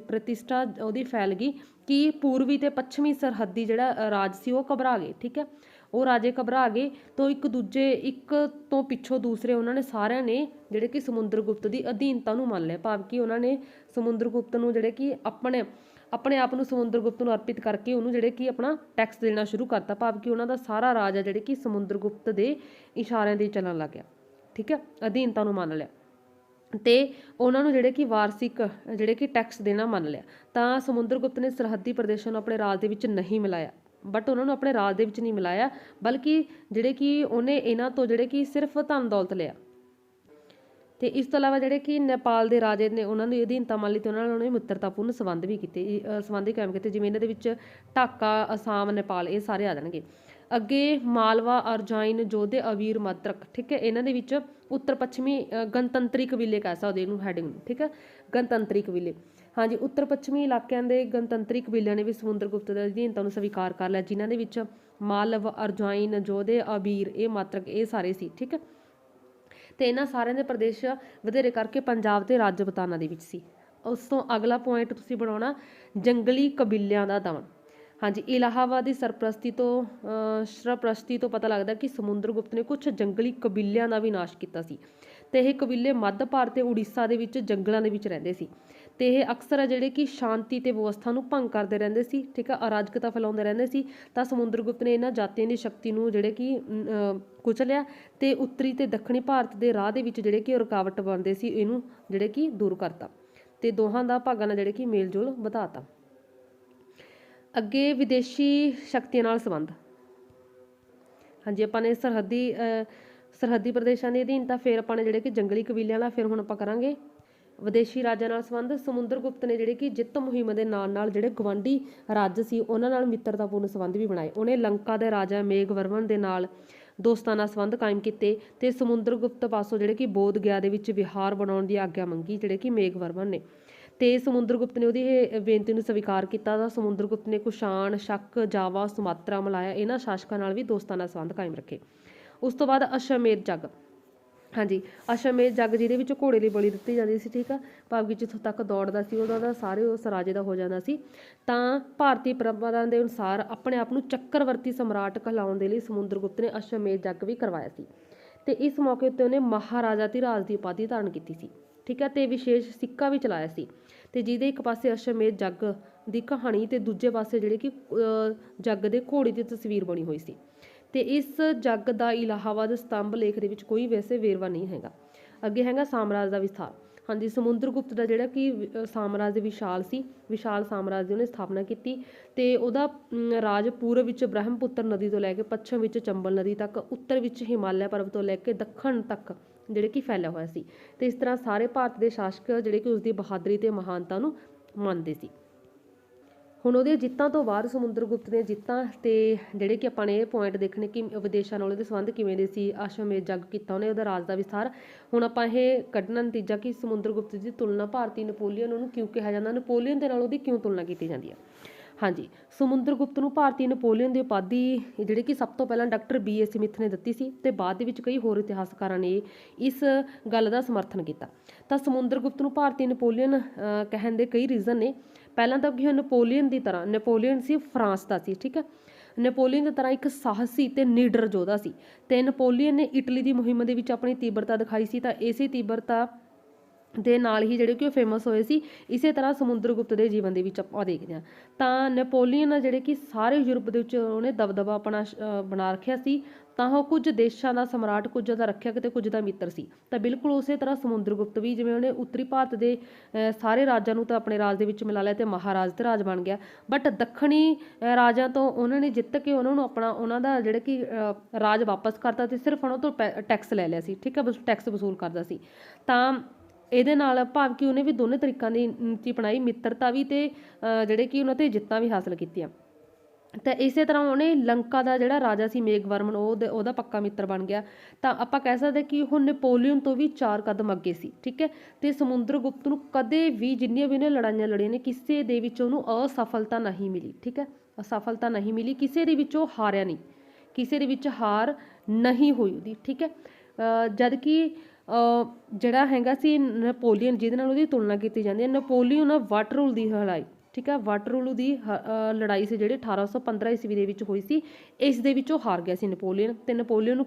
ਪ੍ਰਤਿਸ਼ਠਾ ਉਹਦੀ ਫੈਲ ਗਈ ਕਿ ਪੂਰਬੀ ਤੇ ਪੱਛਮੀ ਸਰਹੱਦੀ ਜਿਹੜਾ ਰਾਜ ਸੀ ਉਹ ਘਬਰਾ ਗਏ, ਠੀਕ ਹੈ। ਉਹ ਰਾਜੇ ਘਬਰਾ ਗਏ ਤਾਂ ਇੱਕ ਤੋਂ ਪਿੱਛੋਂ ਦੂਸਰੇ ਉਹਨਾਂ ਨੇ ਸਾਰਿਆਂ ਨੇ ਜਿਹੜੇ ਕਿ ਸਮੁੰਦਰਗੁਪਤ ਦੀ ਅਧੀਨਤਾ ਨੂੰ ਮੰਨ ਲਿਆ, ਭਾਵ ਕਿ ਉਹਨਾਂ ਨੇ ਸਮੁੰਦਰਗੁਪਤ ਨੂੰ ਜਿਹੜੇ ਕਿ ਆਪਣੇ ਆਪ ਨੂੰ ਸਮੁੰਦਰਗੁਪਤ ਨੂੰ ਅਰਪਿਤ ਕਰਕੇ ਉਹਨੂੰ ਜਿਹੜੇ ਕਿ ਆਪਣਾ ਟੈਕਸ ਦੇਣਾ ਸ਼ੁਰੂ ਕਰਤਾ, ਭਾਵ ਕਿ ਉਹਨਾਂ ਦਾ ਸਾਰਾ ਰਾਜ ਹੈ ਜਿਹੜੇ ਕਿ ਸਮੁੰਦਰਗੁਪਤ ਦੇ ਇਸ਼ਾਰਿਆਂ ਦੇ ਚੱਲਣ ਲੱਗ ਗਿਆ, ਠੀਕ ਹੈ, ਅਧੀਨਤਾ ਨੂੰ ਮੰਨ ਲਿਆ ਤੇ ਉਹਨਾਂ ਨੂੰ ਜਿਹੜੇ ਕਿ ਵਾਰਸ਼ਿਕ ਜਿਹੜੇ ਕਿ ਟੈਕਸ ਦੇਣਾ ਮੰਨ ਲਿਆ। ਤਾਂ ਸਮੁੰਦਰਗੁਪਤ ਨੇ ਸਰਹੱਦੀ ਪ੍ਰਦੇਸ਼ਾਂ ਨੂੰ ਆਪਣੇ ਰਾਜ ਦੇ ਵਿੱਚ ਨਹੀਂ ਮਿਲਾਇਆ, ਬਟ ਉਹਨਾਂ ਨੂੰ ਆਪਣੇ ਰਾਜ ਦੇ ਵਿੱਚ ਨਹੀਂ ਮਿਲਾਇਆ, ਬਲਕਿ ਜਿਹੜੇ ਕਿ ਉਹਨੇ ਇਹਨਾਂ ਤੋਂ ਜਿਹੜੇ ਕਿ ਸਿਰਫ ਧਨ ਦੌਲਤ ਲਿਆ। ਤੇ ਇਸ ਤੋਂ ਇਲਾਵਾ ਜਿਹੜੇ ਕਿ ਨੇਪਾਲ ਦੇ ਰਾਜੇ ਨੇ ਉਹਨਾਂ ਦੀ ਅਧੀਨਤਾ ਮੰਨ ਲਈ ਤੇ ਉਹਨਾਂ ਨਾਲ ਉਹਨੇ ਮਿੱਤਰਤਾਪੂਰਨ ਸੰਬੰਧ ਵੀ ਕੀਤੇ, ਸੰਬੰਧ ਕਾਇਮ ਕੀਤੇ, ਜਿਵੇਂ ਇਹਨਾਂ ਦੇ ਵਿੱਚ ਢਾਕਾ, ਅਸਾਮ, ਨੇਪਾਲ ਇਹ ਸਾਰੇ ਆ ਜਾਣਗੇ। ਅੱਗੇ ਮਾਲਵਾ, ਅਰਜਾਈਨ, ਜੋਧੇ, ਅਵੀਰ, ਮਤਰਕ, ਠੀਕ ਹੈ, ਇਹਨਾਂ ਦੇ ਵਿੱਚ ਉੱਤਰ ਪੱਛਮੀ ਗਣਤੰਤਰੀ ਕਬੀਲੇ ਕਹਿ ਸਕਦੇ ਇਹਨੂੰ ਹੈਡਿੰਗ ਨੂੰ, ਠੀਕ ਹੈ, ਗਣਤੰਤਰੀ ਕਬੀਲੇ। ਹਾਂਜੀ, ਉੱਤਰ ਪੱਛਮੀ ਇਲਾਕਿਆਂ ਦੇ ਗਣਤੰਤਰੀ ਕਬੀਲਿਆਂ ਨੇ ਵੀ ਸਮੁੰਦਰਗੁਪਤ ਦੀ ਅਧੀਨਤਾ ਨੂੰ ਸਵੀਕਾਰ ਕਰ ਲਿਆ, ਜਿਨ੍ਹਾਂ ਦੇ ਵਿੱਚ ਮਾਲਵ, ਅਰਜਾਈਨ, ਜੋਧੇ, ਅਬੀਰ, ਇਹ ਮਤਰਕ ਇਹ ਸਾਰੇ ਸੀ, ਠੀਕ ਹੈ। ਤੇ ਇਹਨਾਂ ਸਾਰਿਆਂ ਦੇ ਪ੍ਰਦੇਸ਼ ਵਧੇਰੇ ਕਰਕੇ ਪੰਜਾਬ ਤੇ ਰਾਜਪੂਤਾਨਾ ਦੇ ਵਿੱਚ ਸੀ। ਉਸ ਤੋਂ ਅਗਲਾ ਪੁਆਇੰਟ ਤੁਸੀਂ ਬਣਾਉਣਾ ਜੰਗਲੀ ਕਬੀਲਿਆਂ ਦਾ ਦਮਨ। ਹਾਂਜੀ, ਇਲਾਹਾਬਾਦ ਦੀ ਸਰਪ੍ਰਸਤੀ ਤੋਂ ਪਤਾ ਲੱਗਦਾ ਕਿ ਸਮੁੰਦਰਗੁਪਤ ਨੇ ਕੁਝ ਜੰਗਲੀ ਕਬੀਲਿਆਂ ਦਾ ਵੀ ਨਾਸ਼ ਕੀਤਾ ਸੀ ਤੇ ਇਹ ਕਬੀਲੇ ਮੱਧ ਭਾਰਤ ਤੇ ਉੜੀਸਾ ਦੇ ਵਿੱਚ ਜੰਗਲਾਂ ਦੇ ਵਿੱਚ ਰਹਿੰਦੇ ਸੀ ਤੇ ਇਹ ਅਕਸਰ ਜਿਹੜੇ ਕਿ ਸ਼ਾਂਤੀ ਤੇ ਵਿਵਸਥਾ ਨੂੰ ਭੰਗ ਕਰਦੇ ਰਹਿੰਦੇ ਸੀ, ਠੀਕ ਹੈ, ਅਰਾਜਕਤਾ ਫੈਲਾਉਂਦੇ ਰਹਿੰਦੇ ਸੀ। ਤਾਂ ਸਮੁੰਦਰਗੁਪਤ ਨੇ ਇਹਨਾਂ ਜਾਤੀਆਂ ਦੀ ਸ਼ਕਤੀ ਨੂੰ ਜਿਹੜੇ ਕਿ ਕੁਚਲਿਆ ਤੇ ਉੱਤਰੀ ਤੇ ਦੱਖਣੀ ਭਾਰਤ ਦੇ ਰਾਹ ਦੇ ਵਿੱਚ ਜਿਹੜੇ ਕਿ ਰੁਕਾਵਟ ਬਣਦੇ ਸੀ ਇਹਨੂੰ ਜਿਹੜੇ ਕਿ ਦੂਰ ਕਰਤਾ ਤੇ ਦੋਹਾਂ ਦਾ ਭਾਗਾਂ ਨਾਲ ਜਿਹੜੇ ਕਿ ਮੇਲ ਜੋਲ ਵਧਾਤਾ। ਅੱਗੇ ਵਿਦੇਸ਼ੀ ਸ਼ਕਤੀਆਂ ਨਾਲ ਸੰਬੰਧ। ਹਾਂਜੀ, ਆਪਾਂ ਨੇ ਸਰਹੱਦੀ ਪ੍ਰਦੇਸ਼ਾਂ ਦੀ ਅਧੀਨਤਾ, ਫਿਰ ਆਪਾਂ ਨੇ ਜਿਹੜੇ ਕਿ ਜੰਗਲੀ ਕਬੀਲਿਆਂ ਨਾਲ, ਫਿਰ ਹੁਣ ਆਪਾਂ ਕਰਾਂਗੇ ਵਿਦੇਸ਼ੀ ਰਾਜਾਂ ਨਾਲ ਸੰਬੰਧ। ਸਮੁੰਦਰਗੁਪਤ ਨੇ ਜਿਹੜੇ ਕਿ ਜਿੱਤ ਮੁਹਿੰਮ ਦੇ ਨਾਲ ਨਾਲ ਜਿਹੜੇ ਗਵਾਂਢੀ ਰਾਜ ਸੀ ਉਹਨਾਂ ਨਾਲ ਮਿੱਤਰਤਾਪੂਰਨ ਸੰਬੰਧ ਵੀ ਬਣਾਏ। ਉਹਨੇ ਲੰਕਾ ਦੇ ਰਾਜਾ ਮੇਘਵਰਮਨ ਦੇ ਨਾਲ ਦੋਸਤਾਨਾ ਸੰਬੰਧ ਕਾਇਮ ਕੀਤੇ ਤੇ ਸਮੁੰਦਰਗੁਪਤ ਪਾਸੋਂ ਜਿਹੜੇ ਕਿ ਬੋਧ ਗਿਆ ਦੇ ਵਿੱਚ ਵਿਹਾਰ ਬਣਾਉਣ ਦੀ ਆਗਿਆ ਮੰਗੀ ਜਿਹੜੇ ਕਿ ਮੇਘਵਰਮਨ ਨੇ, ਤੇ ਸਮੁੰਦਰਗੁਪਤ ਨੇ ਉਹਦੀ ਇਹ ਬੇਨਤੀ ਨੂੰ ਸਵੀਕਾਰ ਕੀਤਾ। ਤਾਂ ਸਮੁੰਦਰਗੁਪਤ ਨੇ ਕੁਸ਼ਾਣ, ਸ਼ਕ, ਜਾਵਾ, ਸੁਮਾਤਰਾ, ਮਲਾਇਆ ਇਹਨਾਂ ਸ਼ਾਸਕਾਂ ਨਾਲ ਵੀ ਦੋਸਤਾਨਾ ਸੰਬੰਧ ਕਾਇਮ ਰੱਖੇ। ਉਸ ਤੋਂ ਬਾਅਦ ਅਸ਼ਵਮੇਧ ਜੱਗ। ਹਾਂਜੀ, ਅਸ਼ਵਮੇਧ ਜੱਗ ਜਿਹਦੇ ਵਿੱਚ ਘੋੜੇ ਲਈ ਬਲੀ ਦਿੱਤੀ ਜਾਂਦੀ ਸੀ, ਠੀਕ ਆ, ਭਾਵ ਕਿ ਜਿੱਥੋਂ ਤੱਕ ਦੌੜਦਾ ਸੀ ਉਹਦਾ ਦਾ ਸਾਰੇ ਉਸ ਰਾਜੇ ਦਾ ਹੋ ਜਾਂਦਾ ਸੀ। ਤਾਂ ਭਾਰਤੀ ਪਰੰਪਰਾ ਦੇ ਅਨੁਸਾਰ ਆਪਣੇ ਆਪ ਨੂੰ ਚੱਕਰਵਰਤੀ ਸਮਰਾਟ ਕਹਿਲਾਉਣ ਦੇ ਲਈ ਸਮੁੰਦਰਗੁਪਤ ਨੇ ਅਸ਼ਵਮੇਧ ਜੱਗ ਵੀ ਕਰਵਾਇਆ ਸੀ ਤੇ ਇਸ ਮੌਕੇ ਉੱਤੇ ਉਹਨੇ ਮਹਾਰਾਜਾ ਧੀਰਾਜ ਦੀ ਉਪਾਧੀ ਧਾਰਨ ਕੀਤੀ ਸੀ, ਠੀਕ ਹੈ, ਤੇ ਵਿਸ਼ੇਸ਼ ਸਿੱਕਾ ਵੀ ਚਲਾਇਆ ਸੀ ਤੇ ਜਿਹਦੇ ਇੱਕ ਪਾਸੇ ਅਸ਼ਵਮੇਧ ਜੱਗ ਦੀ ਕਹਾਣੀ ਤੇ ਦੂਜੇ ਪਾਸੇ ਜਿਹੜੇ ਕਿ ਜੱਗ ਦੇ ਘੋੜੇ ਦੀ ਤਸਵੀਰ ਬਣੀ ਹੋਈ ਸੀ ਤੇ ਇਸ ਜੱਗ ਦਾ ਇਲਾਹਾਬਾਦ ਸਤੰਭ ਲੇਖ ਦੇ ਵਿੱਚ ਕੋਈ ਵੈਸੇ ਵੇਰਵਾ ਨਹੀਂ ਹੈਗਾ। ਅੱਗੇ ਹੈਗਾ ਸਾਮਰਾਜ ਦਾ ਵਿਸਥਾਰ। ਹਾਂਜੀ, ਸਮੁੰਦਰਗੁਪਤ ਦਾ ਜਿਹੜਾ ਕਿ ਸਾਮਰਾਜ ਵਿਸ਼ਾਲ ਸੀ, ਵਿਸ਼ਾਲ ਸਾਮਰਾਜ ਦੀ ਉਹਨੇ ਸਥਾਪਨਾ ਕੀਤੀ ਤੇ ਉਹਦਾ ਰਾਜ ਪੂਰਬ ਵਿੱਚ ਬ੍ਰਹਮਪੁੱਤਰ ਨਦੀ ਤੋਂ ਲੈ ਕੇ ਪੱਛਮ ਵਿੱਚ ਚੰਬਲ ਨਦੀ ਤੱਕ, ਉੱਤਰ ਵਿੱਚ ਹਿਮਾਲਿਆ ਪਰਬਤ ਤੋਂ ਲੈ ਕੇ ਦੱਖਣ ਤੱਕ ਜਿਹੜੇ ਕਿ ਫੈਲਿਆ ਹੋਇਆ ਸੀ ਤੇ ਇਸ ਤਰ੍ਹਾਂ ਸਾਰੇ ਭਾਰਤ ਦੇ ਸ਼ਾਸਕ ਜਿਹੜੇ ਕਿ ਉਸਦੀ ਬਹਾਦਰੀ ਤੇ ਮਹਾਨਤਾ ਨੂੰ ਮੰਨਦੇ ਸੀ। ਹੁਣ ਉਹਦੀਆਂ ਜਿੱਤਾਂ ਤੋਂ ਬਾਅਦ ਸਮੁੰਦਰਗੁਪਤ ਦੀਆਂ ਜਿੱਤਾਂ ਤੇ ਜਿਹੜੇ ਕਿ ਆਪਾਂ ਨੇ ਇਹ ਪੁਆਇੰਟ ਦੇਖਣੇ ਕਿ ਵਿਦੇਸ਼ਾਂ ਨਾਲ ਉਹਦੇ ਸੰਬੰਧ ਕਿਵੇਂ ਦੇ ਸੀ, ਅਸ਼ਵਮੇਧ ਜੱਗ ਕੀਤਾ ਉਹਨੇ, ਉਹਦਾ ਰਾਜ ਦਾ ਵਿਸਥਾਰ। ਹੁਣ ਆਪਾਂ ਇਹ ਕੱਢਣਾ ਨਤੀਜਾ ਕਿ ਸਮੁੰਦਰਗੁਪਤ ਦੀ ਤੁਲਨਾ ਭਾਰਤੀ ਨੈਪੋਲੀਅਨ ਉਹਨੂੰ ਕਿਉਂ ਕਿਹਾ ਜਾਂਦਾ, ਨੈਪੋਲੀਅਨ ਦੇ ਨਾਲ ਉਹਦੀ ਕਿਉਂ ਤੁਲਨਾ ਕੀਤੀ ਜਾਂਦੀ ਹੈ। ਹਾਂਜੀ, ਸਮੁੰਦਰਗੁਪਤ ਨੂੰ ਭਾਰਤੀ ਨੈਪੋਲੀਅਨ ਦੀ ਉਪਾਧੀ ਜਿਹੜੀ ਕਿ ਸਭ ਤੋਂ ਪਹਿਲਾਂ ਡਾਕਟਰ B.A. ਸਮਿਥ ਨੇ ਦਿੱਤੀ ਸੀ ਤੇ ਬਾਅਦ ਦੇ ਵਿੱਚ ਕਈ ਹੋਰ ਇਤਿਹਾਸਕਾਰਾਂ ਨੇ ਇਸ ਗੱਲ ਦਾ ਸਮਰਥਨ ਕੀਤਾ। ਤਾਂ ਸਮੁੰਦਰਗੁਪਤ ਨੂੰ ਭਾਰਤੀ ਨੈਪੋਲੀਅਨ ਕਹਿਣ ਦੇ ਕਈ ਰੀਜ਼ਨ ਨੇ। ਪਹਿਲਾਂ ਤਾਂ ਕਿ ਨੈਪੋਲੀਅਨ ਦੀ ਤਰ੍ਹਾਂ, ਨੈਪੋਲੀਅਨ ਸੀ ਫਰਾਂਸ ਦਾ ਸੀ, ਠੀਕ ਹੈ। ਨੈਪੋਲੀਅਨ ਦੀ ਤਰ੍ਹਾਂ ਇੱਕ ਸਾਹਸੀ ਤੇ ਨਿਡਰ ਯੋਧਾ ਸੀ ਤੇ ਨੈਪੋਲੀਅਨ ਨੇ ਇਟਲੀ ਦੀ ਮੁਹਿੰਮ ਦੇ ਵਿੱਚ ਆਪਣੀ ਤੀਬਰਤਾ ਦਿਖਾਈ ਸੀ। ਤਾਂ ਇਸੇ ਤੀਬਰਤਾ ਦੇ ਨਾਲ ਹੀ ਜਿਹੜੇ ਕਿ ਉਹ ਫੇਮਸ ਹੋਏ ਸੀ। ਇਸੇ ਤਰ੍ਹਾਂ ਸਮੁੰਦਰਗੁਪਤ ਦੇ ਜੀਵਨ ਦੇ ਵਿੱਚ ਆਪਾਂ ਦੇਖਦੇ ਹਾਂ ਤਾਂ ਨੈਪੋਲੀਅਨ ਜਿਹੜੇ ਕਿ ਸਾਰੇ ਯੂਰਪ ਦੇ ਵਿੱਚ ਉਹਨੇ ਦਬਦਬਾ ਆਪਣਾ ਬਣਾ ਰੱਖਿਆ ਸੀ। ਤਾਂ ਉਹ ਕੁਝ ਦੇਸ਼ਾਂ ਦਾ ਸਮਰਾਟ, ਕੁਝ ਦਾ ਰੱਖਿਅਕ ਤੇ ਕੁਝ ਦਾ ਮਿੱਤਰ ਸੀ। ਤਾਂ ਬਿਲਕੁਲ ਉਸੇ ਤਰ੍ਹਾਂ ਸਮੁੰਦਰਗੁਪਤ ਵੀ, ਜਿਵੇਂ ਉਹਨੇ ਉੱਤਰੀ ਭਾਰਤ ਦੇ ਸਾਰੇ ਰਾਜਾਂ ਨੂੰ ਤਾਂ ਆਪਣੇ ਰਾਜ ਦੇ ਵਿੱਚ ਮਿਲਾ ਲਿਆ ਤੇ ਮਹਾਰਾਜ ਤੇ ਰਾਜ ਬਣ ਗਿਆ, ਬਟ ਦੱਖਣੀ ਰਾਜਾਂ ਤੋਂ ਉਹਨਾਂ ਨੇ ਜਿੱਤ ਕੇ ਉਹਨਾਂ ਨੂੰ ਆਪਣਾ, ਉਹਨਾਂ ਦਾ ਜਿਹੜਾ ਕਿ ਰਾਜ ਵਾਪਸ ਕਰਤਾ ਤੇ ਸਿਰਫ ਉਹਨਾਂ ਤੋਂ ਟੈਕਸ ਲੈ ਲਿਆ ਸੀ, ਠੀਕ ਹੈ, ਟੈਕਸ ਵਸੂਲ ਕਰਦਾ ਸੀ। ਤਾਂ ਇਹਦੇ ਨਾਲ ਭਾਵ ਕਿ ਉਹਨੇ ਵੀ ਦੋਨੇ ਤਰੀਕਾਂ ਦੀ ਨੀਤੀ ਅਪਣਾਈ, ਮਿੱਤਰਤਾ ਵੀ ਤੇ ਜਿਹੜੇ ਕਿ ਉਹਨਾਂ ਤੇ ਜਿੱਤਾਂ ਵੀ ਹਾਸਲ ਕੀਤੀਆਂ। ਤਾਂ ਇਸੇ ਤਰ੍ਹਾਂ ਉਹਨੇ ਲੰਕਾ ਦਾ ਜਿਹੜਾ ਰਾਜਾ ਸੀ ਮੇਘਵਰਮਨ, ਉਹਦਾ ਪੱਕਾ ਮਿੱਤਰ ਬਣ ਗਿਆ। ਤਾਂ ਆਪਾਂ ਕਹਿ ਸਕਦੇ ਕਿ ਉਹ ਨੈਪੋਲੀਅਨ ਤੋਂ ਵੀ 4 ਕਦਮ ਅੱਗੇ ਸੀ, ਠੀਕ ਹੈ। ਤੇ ਸਮੁੰਦਰਗੁਪਤ ਨੂੰ ਕਦੇ ਵੀ, ਜਿੰਨੀਆਂ ਵੀ ਉਹਨੇ ਲੜਾਈਆਂ ਲੜੀਆਂ ਨੇ, ਕਿਸੇ ਦੇ ਵਿੱਚ ਉਹਨੂੰ ਅਸਫਲਤਾ ਨਹੀਂ ਮਿਲੀ, ਠੀਕ ਹੈ, ਅਸਫਲਤਾ ਨਹੀਂ ਮਿਲੀ, ਕਿਸੇ ਦੇ ਵਿੱਚ ਉਹ ਹਾਰਿਆ ਨਹੀਂ, ਕਿਸੇ ਦੇ ਵਿੱਚ ਹਾਰ ਨਹੀਂ ਹੋਈ ਉਹਦੀ, ਠੀਕ ਹੈ। ਜਦ ਕਿ ਜਿਹੜਾ ਹੈਗਾ ਸੀ ਨੈਪੋਲੀਅਨ, ਜਿਹਦੇ ਨਾਲ ਉਹਦੀ ਤੁਲਨਾ ਕੀਤੀ ਜਾਂਦੀ ਹੈ, ਨੈਪੋਲੀਅਨ ਵਾਟਰਲੂ ਦੀ ਲੜਾਈ, ਠੀਕ ਹੈ, ਵਾਟਰਲੂ ਦੀ ਲੜਾਈ ਸੀ ਜਿਹੜੀ 1815 ਈਸਵੀ ਦੇ ਵਿੱਚ ਹੋਈ ਸੀ, ਇਸ ਦੇ ਵਿੱਚ ਉਹ ਹਾਰ ਗਿਆ ਸੀ ਨੈਪੋਲੀਅਨ ਤੇ ਨੈਪੋਲੀਅਨ ਨੂੰ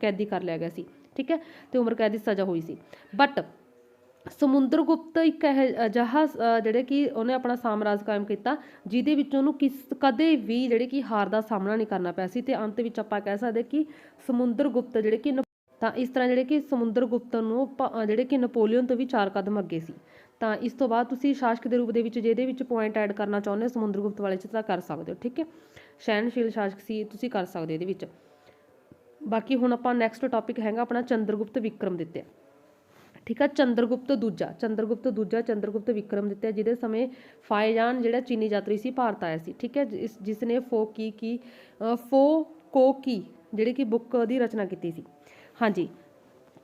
ਕੈਦੀ ਕਰ ਲਿਆ ਗਿਆ ਸੀ, ਠੀਕ ਹੈ, ਤੇ ਉਮਰ ਕੈਦ ਦੀ ਸਜ਼ਾ ਹੋਈ ਸੀ। ਬਟ ਸਮੁੰਦਰਗੁਪਤ ਇੱਕ ਅਜਿਹਾ ਜਿਹੜੇ ਕਿ ਉਹਨੇ ਆਪਣਾ ਸਾਮਰਾਜ ਕਾਇਮ ਕੀਤਾ ਜਿਹਦੇ ਵਿੱਚ ਉਹਨੂੰ ਕਦੇ ਵੀ ਜਿਹੜੇ ਕਿ ਹਾਰ ਦਾ ਸਾਹਮਣਾ ਨਹੀਂ ਕਰਨਾ ਪਿਆ ਸੀ। ਤੇ ਅੰਤ ਵਿੱਚ ਆਪਾਂ ਕਹਿ ਸਕਦੇ ਕਿ ਸਮੁੰਦਰਗੁਪਤ ਜਿਹੜੇ ਕਿ, ਤਾਂ ਇਸ ਤਰ੍ਹਾਂ ਜਿਹੜੇ ਕਿ ਸਮੁੰਦਰਗੁਪਤ ਨੂੰ ਜਿਹੜੇ ਕਿ ਨੈਪੋਲੀਅਨ ਤੋਂ ਵੀ 4 ਕਦਮ ਅੱਗੇ ਸੀ। ਤਾਂ ਇਸ ਤੋਂ ਬਾਅਦ ਤੁਸੀਂ ਸ਼ਾਸਕ ਦੇ ਰੂਪ ਦੇ ਵਿੱਚ ਜਿਹਦੇ ਵਿੱਚ ਪੁਆਇੰਟ ਐਡ ਕਰਨਾ ਚਾਹੁੰਦੇ ਹੋ ਸਮੁੰਦਰਗੁਪਤ ਵਾਲੇ 'ਚ ਤਾਂ ਕਰ ਸਕਦੇ ਹੋ, ਠੀਕ ਹੈ। ਸਹਿਣਸ਼ੀਲ ਸ਼ਾਸਕ ਸੀ, ਤੁਸੀਂ ਕਰ ਸਕਦੇ ਹੋ ਇਹਦੇ ਵਿੱਚ। ਬਾਕੀ ਹੁਣ ਆਪਾਂ ਨੈਕਸਟ ਟੌਪਿਕ ਹੈਗਾ ਆਪਣਾ ਚੰਦਰਗੁਪਤ ਵਿਕਰਮਦਿੱਤਿਆ, ਠੀਕ ਹੈ। ਚੰਦਰਗੁਪਤ ਚੰਦਰਗੁਪਤ ਵਿਕਰਮਦਿੱਤਿਆ, ਜਿਹਦੇ ਸਮੇਂ ਫਾਇਜਾਨ ਜਿਹੜਾ ਚੀਨੀ ਯਾਤਰੀ ਸੀ ਭਾਰਤ ਆਇਆ ਸੀ, ਠੀਕ ਹੈ, ਜਿਸ ਨੇ ਫੋਕੋਕੀ ਜਿਹੜੀ ਕਿ ਬੁੱਕ ਦੀ ਰਚਨਾ ਕੀਤੀ ਸੀ। ਹਾਂਜੀ,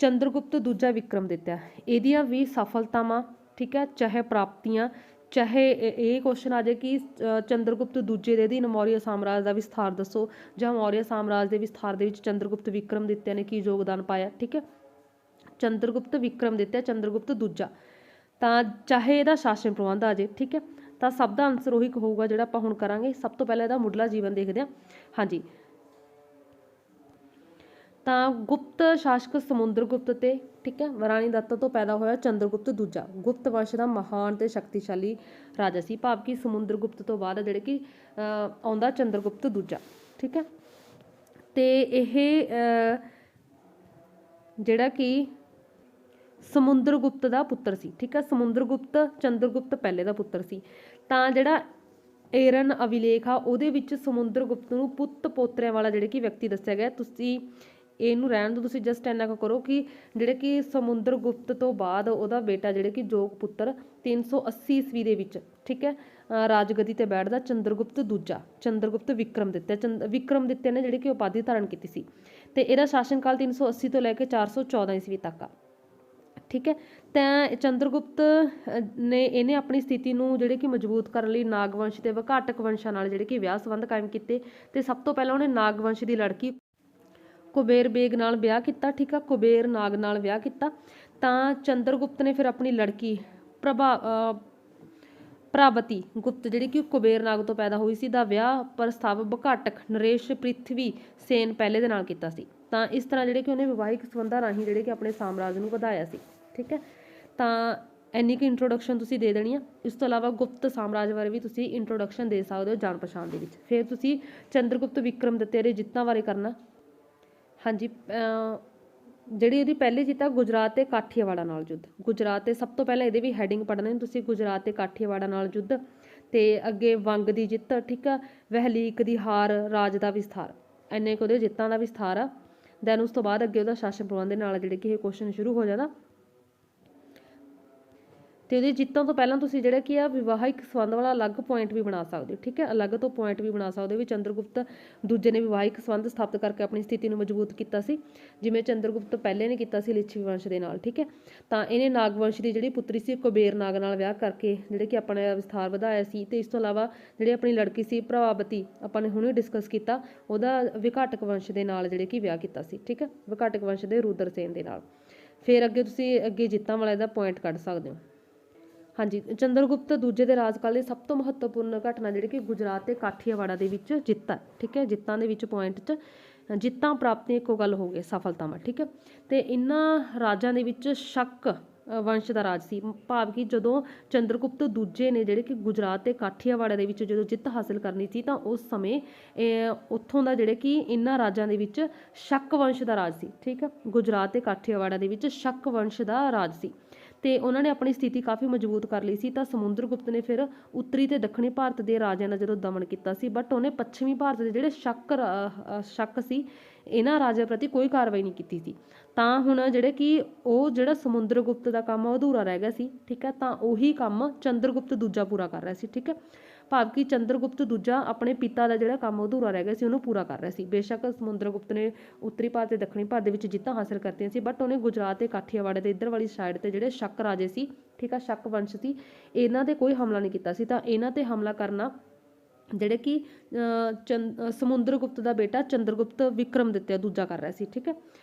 ਚੰਦਰਗੁਪਤ ਦੂਜਾ ਵਿਕਰਮਦਿੱਤਿਆ, ਇਹਦੀਆਂ ਵੀ ਸਫਲਤਾਵਾਂ, ਠੀਕ ਹੈ, ਚਾਹੇ ਪ੍ਰਾਪਤੀਆਂ, ਚਾਹੇ ਇਹ ਕੁਐਸਚਨ ਆ ਜਾਏ ਕਿ ਚੰਦਰਗੁਪਤ ਦੂਜੇ ਦੇ ਅਧੀਨ ਮੌਰੀਆ ਸਾਮਰਾਜ ਦਾ ਵਿਸਥਾਰ ਦੱਸੋ, ਜਾਂ ਮੌਰੀਆ ਸਾਮਰਾਜ ਦੇ ਵਿਸਥਾਰ ਦੇ ਵਿੱਚ ਚੰਦਰਗੁਪਤ ਵਿਕਰਮਦਿੱਤਿਆ ਨੇ ਕੀ ਯੋਗਦਾਨ ਪਾਇਆ, ਠੀਕ ਹੈ। ਚੰਦਰਗੁਪਤ ਵਿਕਰਮਦਿੱਤਿਆ ਚੰਦਰਗੁਪਤ ਦੂਜਾ, ਤਾਂ ਚਾਹੇ ਇਹਦਾ ਸ਼ਾਸਨ ਪ੍ਰਬੰਧ ਆ ਜੇ, ਠੀਕ ਹੈ। ਤਾਂ ਸਭ ਦਾ ਆਨਸਰ ਉਹੀ ਹੋਊਗਾ ਜਿਹੜਾ ਆਪਾਂ ਹੁਣ ਕਰਾਂਗੇ। ਸਭ ਤੋਂ ਪਹਿਲਾਂ ਇਹਦਾ ਮੁੱਢਲਾ ਜੀਵਨ ਦੇਖਦੇ ਹਾਂ। ਹਾਂਜੀ, ਤਾਂ ਗੁਪਤ ਸ਼ਾਸਕ ਸਮੁੰਦਰਗੁਪਤ ਤੇ, ਠੀਕ ਹੈ, ਰਾਣੀ ਦੱਤ ਤੋਂ ਪੈਦਾ ਹੋਇਆ ਚੰਦਰਗੁਪਤ ਦੂਜਾ, ਗੁਪਤ ਵੰਸ਼ ਦਾ ਮਹਾਨ ਤੇ ਸ਼ਕਤੀਸ਼ਾਲੀ ਰਾਜਾ ਸੀ। ਭਾਵ ਕਿ ਸਮੁੰਦਰਗੁਪਤ ਤੋਂ ਬਾਅਦ ਜਿਹੜੇ ਕਿ ਆਉਂਦਾ ਚੰਦਰਗੁਪਤ ਦੂਜਾ, ਠੀਕ ਹੈ। ਤੇ ਇਹ ਜਿਹੜਾ ਕਿ ਸਮੁੰਦਰਗੁਪਤ ਦਾ ਪੁੱਤਰ ਸੀ, ਠੀਕ ਹੈ। ਸਮੁੰਦਰਗੁਪਤ ਚੰਦਰਗੁਪਤ ਪਹਿਲੇ ਦਾ ਪੁੱਤਰ ਸੀ। ਤਾਂ ਜਿਹੜਾ ਏਰਨ ਅਭਿਲੇਖ ਆ ਉਹਦੇ ਵਿੱਚ ਸਮੁੰਦਰਗੁਪਤ ਨੂੰ ਪੁੱਤ ਪੋਤਰਿਆਂ ਵਾਲਾ ਜਿਹੜੇ ਕਿ ਵਿਅਕਤੀ ਦੱਸਿਆ ਗਿਆ। ਤੁਸੀਂ ਇਹਨੂੰ ਰਹਿਣ ਦਿਓ, ਤੁਸੀਂ ਜਸਟ ਇੰਨਾ ਕੁ ਕਰੋ ਕਿ ਜਿਹੜੇ ਕਿ ਸਮੁੰਦਰਗੁਪਤ ਤੋਂ ਬਾਅਦ ਉਹਦਾ ਬੇਟਾ ਜਿਹੜੇ ਕਿ ਜੋਗ ਪੁੱਤਰ 380 ਈਸਵੀ ਦੇ ਵਿੱਚ, ਠੀਕ ਹੈ, ਰਾਜਗੱਦੀ ਤੇ ਬੈਠਦਾ ਚੰਦਰਗੁਪਤ ਦੂਜਾ, ਚੰਦਰਗੁਪਤ ਵਿਕਰਮਦਿੱਤਿਆ ਨੇ ਜਿਹੜੀ ਕਿ ਉਪਾਧੀ ਧਾਰਨ ਕੀਤੀ ਸੀ। ਤੇ ਇਹਦਾ ਸ਼ਾਸਨ ਕਾਲ 380 ਤੋਂ ਲੈ ਕੇ 414 ਈਸਵੀ ਤੱਕ ਆ, ਠੀਕ ਹੈ। ਤਾਂ ਚੰਦਰਗੁਪਤ ਨੇ ਇਹਨੇ ਆਪਣੀ ਸਥਿਤੀ ਨੂੰ ਜਿਹੜੇ ਕਿ ਮਜ਼ਬੂਤ ਕਰਨ ਲਈ ਨਾਗਵੰਸ਼ ਤੇ ਵਿਘਾਟਕ ਵੰਸ਼ਾਂ ਨਾਲ ਜਿਹੜੇ ਕਿ ਵਿਆਹ ਸੰਬੰਧ ਕਾਇਮ ਕੀਤੇ। ਤੇ ਸਭ ਤੋਂ ਪਹਿਲਾਂ ਉਹਨੇ ਨਾਗਵੰਸ਼ ਦੀ ਲੜਕੀ ਕੁਬੇਰ ਬੇਗ ਨਾਲ ਵਿਆਹ ਕੀਤਾ, ਠੀਕ ਆ, ਕੁਬੇਰ ਨਾਗ ਨਾਲ ਵਿਆਹ ਕੀਤਾ। ਤਾਂ ਚੰਦਰਗੁਪਤ ਨੇ ਫਿਰ ਆਪਣੀ ਲੜਕੀ ਪ੍ਰਾਵਤੀ ਗੁਪਤ ਜਿਹੜੀ ਕਿ ਕੁਬੇਰ ਨਾਗ ਤੋਂ ਪੈਦਾ ਹੋਈ ਸੀ ਦਾ ਵਿਆਹ ਪ੍ਰਸਤਾਵ ਵਿਘਾਟਕ ਨਰੇਸ਼ ਪ੍ਰਿਥਵੀ ਸੇਨ ਪਹਿਲੇ ਦੇ ਨਾਲ ਕੀਤਾ ਸੀ। ਤਾਂ ਇਸ ਤਰ੍ਹਾਂ ਜਿਹੜੇ ਕਿ ਉਹਨੇ ਵਿਵਾਹਿਕ ਸੰਬੰਧਾਂ ਰਾਹੀਂ ਜਿਹੜੇ ਕਿ ਆਪਣੇ ਸਾਮਰਾਜ ਨੂੰ ਵਧਾਇਆ ਸੀ, ਠੀਕ ਹੈ। ਤਾਂ ਇੰਨੀ ਕੁ ਇੰਟਰੋਡਕਸ਼ਨ ਤੁਸੀਂ ਦੇ ਦੇਣੀ ਆ। ਇਸ ਤੋਂ ਇਲਾਵਾ ਗੁਪਤ ਸਾਮਰਾਜ ਬਾਰੇ ਵੀ ਤੁਸੀਂ ਇੰਟਰੋਡਕਸ਼ਨ ਦੇ ਸਕਦੇ ਹੋ ਜਾਣ ਪਛਾਣ ਦੇ ਵਿੱਚ। ਫਿਰ ਤੁਸੀਂ ਚੰਦਰਗੁਪਤ ਵਿਕਰਮਦਿੱਤਿਆ ਦੇ ਜਿੱਤਾਂ ਬਾਰੇ ਕਰਨਾ। ਹਾਂਜੀ, ਜਿਹੜੀ ਇਹਦੀ ਪਹਿਲੀ ਜਿੱਤ ਆ ਗੁਜਰਾਤ ਤੇ ਕਾਠੀਆਵਾੜਾ ਨਾਲ ਯੁੱਧ। ਗੁਜਰਾਤ ਤੇ ਸਭ ਤੋਂ ਪਹਿਲਾਂ ਇਹਦੇ ਵੀ ਹੈਡਿੰਗ ਪੜ੍ਹਨੇ ਤੁਸੀਂ, ਗੁਜਰਾਤ ਤੇ ਕਾਠੀਆਵਾੜਾ ਨਾਲ ਯੁੱਧ, ਤੇ ਅੱਗੇ ਵੰਗ ਦੀ ਜਿੱਤ, ਠੀਕ ਆ, ਵਹਿਲੀਕ ਦੀ ਹਾਰ, ਰਾਜ ਦਾ ਵਿਸਥਾਰ, ਇੰਨੇ ਕੁ ਉਹਦੇ ਜਿੱਤਾਂ ਦਾ ਵਿਸਥਾਰ ਆ। ਦੈਨ ਉਸ ਤੋਂ ਬਾਅਦ ਅੱਗੇ ਉਹਦਾ ਸ਼ਾਸਨ ਪ੍ਰਬੰਧ ਦੇ ਨਾਲ ਜਿਹੜੇ ਕਿ ਇਹ ਕੁਐਸਚਨ ਸ਼ੁਰੂ ਹੋ ਜਾਂਦਾ। ਤੇ ਉਹਦੀ ਜਿੱਤਾਂ ਤੋਂ ਪਹਿਲਾਂ ਤੁਸੀਂ ਜਿਹੜਾ ਕੀ ਆ ਵਿਵਾਹਿਕ ਸੰਬੰਧ ਵਾਲਾ ਅਲੱਗ ਪੁਆਇੰਟ ਵੀ ਬਣਾ ਸਕਦੇ ਹੋ, ਠੀਕ ਹੈ, ਅਲੱਗ ਤੋਂ ਪੁਆਇੰਟ ਵੀ ਬਣਾ ਸਕਦੇ ਹੋ ਵੀ ਚੰਦਰਗੁਪਤ ਦੂਜੇ ਨੇ ਵਿਵਾਹਿਕ ਸੰਬੰਧ ਸਥਾਪਿਤ ਕਰਕੇ ਆਪਣੀ ਸਥਿਤੀ ਨੂੰ ਮਜ਼ਬੂਤ ਕੀਤਾ ਸੀ, ਜਿਵੇਂ ਚੰਦਰਗੁਪਤ ਪਹਿਲੇ ਨੇ ਕੀਤਾ ਸੀ ਲਿच्छਵੀ ਵੰਸ਼ ਦੇ ਨਾਲ, ਠੀਕ ਹੈ। ਤਾਂ ਇਹਨੇ ਨਾਗਵੰਸ਼ ਦੀ ਜਿਹੜੀ ਪੁੱਤਰੀ ਸੀ ਕੁਬੇਰ ਨਾਗ ਨਾਲ ਵਿਆਹ ਕਰਕੇ ਜਿਹੜੇ ਕਿ ਆਪਣਾ ਵਿਸਥਾਰ ਵਧਾਇਆ ਸੀ। ਤੇ ਇਸ ਤੋਂ ਇਲਾਵਾ ਜਿਹੜੀ ਆਪਣੀ ਲੜਕੀ ਸੀ ਪ੍ਰਭਾਵਤੀ, ਆਪਾਂ ਨੇ ਹੁਣੇ ਡਿਸਕਸ ਕੀਤਾ, ਉਹਦਾ ਵਿਘਾਟਕ ਵੰਸ਼ ਦੇ ਨਾਲ ਜਿਹੜੇ ਕਿ ਵਿਆਹ ਕੀਤਾ ਸੀ, ਠੀਕ ਹੈ, ਵਿਘਾਟਕ ਵੰਸ਼ ਦੇ ਰੁਦਰਸੇਨ ਦੇ ਨਾਲ। ਫਿਰ ਅੱਗੇ ਤੁਸੀਂ ਅੱਗੇ ਜਿੱਤਾਂ ਵਾਲਾ ਇਹਦਾ ਪੁਆਇੰਟ ਕੱਢ ਸਕਦੇ ਹੋ। ਹਾਂਜੀ, ਚੰਦਰਗੁਪਤ ਦੂਜੇ ਦੇ ਰਾਜਕਾਲ ਦੀ ਸਭ ਤੋਂ ਮਹੱਤਵਪੂਰਨ ਘਟਨਾ ਜਿਹੜੀ ਕਿ ਗੁਜਰਾਤ ਤੇ ਕਾਠੀਆਵਾੜਾ ਦੇ ਵਿੱਚ ਜਿੱਤ ਹੈ, ਠੀਕ ਹੈ। ਜਿੱਤਾਂ ਦੇ ਵਿੱਚ ਪੁਆਇੰਟ 'ਚ ਜਿੱਤਾਂ ਪ੍ਰਾਪਤੀਆਂ ਇੱਕੋ ਗੱਲ ਹੋ ਗਈ, ਸਫਲਤਾਵਾਂ, ਠੀਕ ਹੈ। ਤੇ ਇਹਨਾਂ ਰਾਜਾਂ ਦੇ ਵਿੱਚ ਸ਼ਕ ਵੰਸ਼ ਦਾ ਰਾਜ ਸੀ, ਭਾਵ ਕਿ ਜਦੋਂ ਚੰਦਰਗੁਪਤ ਦੂਜੇ ਨੇ ਜਿਹੜੇ ਕਿ ਗੁਜਰਾਤ ਤੇ ਕਾਠੀਆਵਾੜਾ ਦੇ ਵਿੱਚ ਜਦੋਂ ਜਿੱਤ ਹਾਸਲ ਕਰਨੀ ਸੀ ਤਾਂ ਉਸ ਸਮੇਂ ਉੱਥੋਂ ਦਾ ਜਿਹੜੇ ਕਿ ਇਹਨਾਂ ਰਾਜਾਂ ਦੇ ਵਿੱਚ ਸ਼ਕ ਵੰਸ਼ ਦਾ ਰਾਜ ਸੀ, ਠੀਕ ਹੈ। ਗੁਜਰਾਤ ਤੇ ਕਾਠੀਆਵਾੜਾ ਦੇ ਵਿੱਚ ਸ਼ਕ ਵੰਸ਼ ਦਾ ਰਾਜ ਸੀ ਤੇ ਉਹਨਾਂ ਨੇ ਆਪਣੀ ਸਥਿਤੀ ਕਾਫੀ ਮਜ਼ਬੂਤ ਕਰ ਲਈ ਸੀ। ਤਾਂ ਸਮੁੰਦਰਗੁਪਤ ਨੇ ਫਿਰ ਉੱਤਰੀ ਤੇ ਦੱਖਣੀ ਭਾਰਤ ਦੇ ਰਾਜਿਆਂ ਦਾ ਜਦੋਂ ਦਮਨ ਕੀਤਾ ਸੀ, ਬਟ ਉਹਨੇ ਪੱਛਮੀ ਭਾਰਤ ਦੇ ਜਿਹੜੇ ਸ਼ਕ ਸੀ ਇਹਨਾਂ ਰਾਜਿਆਂ ਪ੍ਰਤੀ ਕੋਈ ਕਾਰਵਾਈ ਨਹੀਂ ਕੀਤੀ ਸੀ। ਤਾਂ ਹੁਣ ਜਿਹੜੇ ਕਿ ਉਹ ਜਿਹੜਾ ਸਮੁੰਦਰਗੁਪਤ ਦਾ ਕੰਮ ਉਹ ਅਧੂਰਾ ਰਹਿ ਗਿਆ ਸੀ, ਠੀਕ ਹੈ। ਤਾਂ ਉਹੀ ਕੰਮ ਚੰਦਰਗੁਪਤ ਦੂਜਾ ਪੂਰਾ ਕਰ ਰਿਹਾ ਸੀ, ਠੀਕ ਹੈ। ਭਾਵ ਕਿ ਚੰਦਰਗੁਪਤ ਦੂਜਾ ਆਪਣੇ ਪਿਤਾ ਦਾ ਜਿਹੜਾ ਕੰਮ ਅਧੂਰਾ ਰਹਿ ਗਿਆ ਸੀ ਉਹਨੂੰ ਪੂਰਾ ਕਰ ਰਿਹਾ ਸੀ। ਬੇਸ਼ੱਕ ਸਮੁੰਦਰਗੁਪਤ ਨੇ ਉੱਤਰੀ ਭਾਰਤ ਤੇ ਦੱਖਣੀ ਭਾਰਤ ਦੇ ਵਿੱਚ ਜਿੱਤਾਂ ਹਾਸਲ ਕਰਤੀਆਂ ਸੀ, ਬਟ ਉਹਨੇ ਗੁਜਰਾਤ ਤੇ ਕਾਠੀਆਵਾੜੇ ਦੇ ਇੱਧਰ ਵਾਲੀ ਸਾਈਡ ਤੇ ਜਿਹੜੇ ਸ਼ਕ ਰਾਜੇ ਸੀ, ਠੀਕ ਆ, ਸ਼ਕ ਵੰਸ਼ ਸੀ, ਇਹਨਾਂ ਤੇ ਕੋਈ ਹਮਲਾ ਨਹੀਂ ਕੀਤਾ ਸੀ। ਤਾਂ ਇਹਨਾਂ ਤੇ ਹਮਲਾ ਕਰਨਾ ਜਿਹੜੇ ਕਿ ਸਮੁੰਦਰਗੁਪਤ ਦਾ ਬੇਟਾ ਚੰਦਰਗੁਪਤ ਵਿਕਰਮਦਿੱਤਿਆ ਦੂਜਾ ਕਰ ਰਿਹਾ ਸੀ, ਠੀਕ ਹੈ।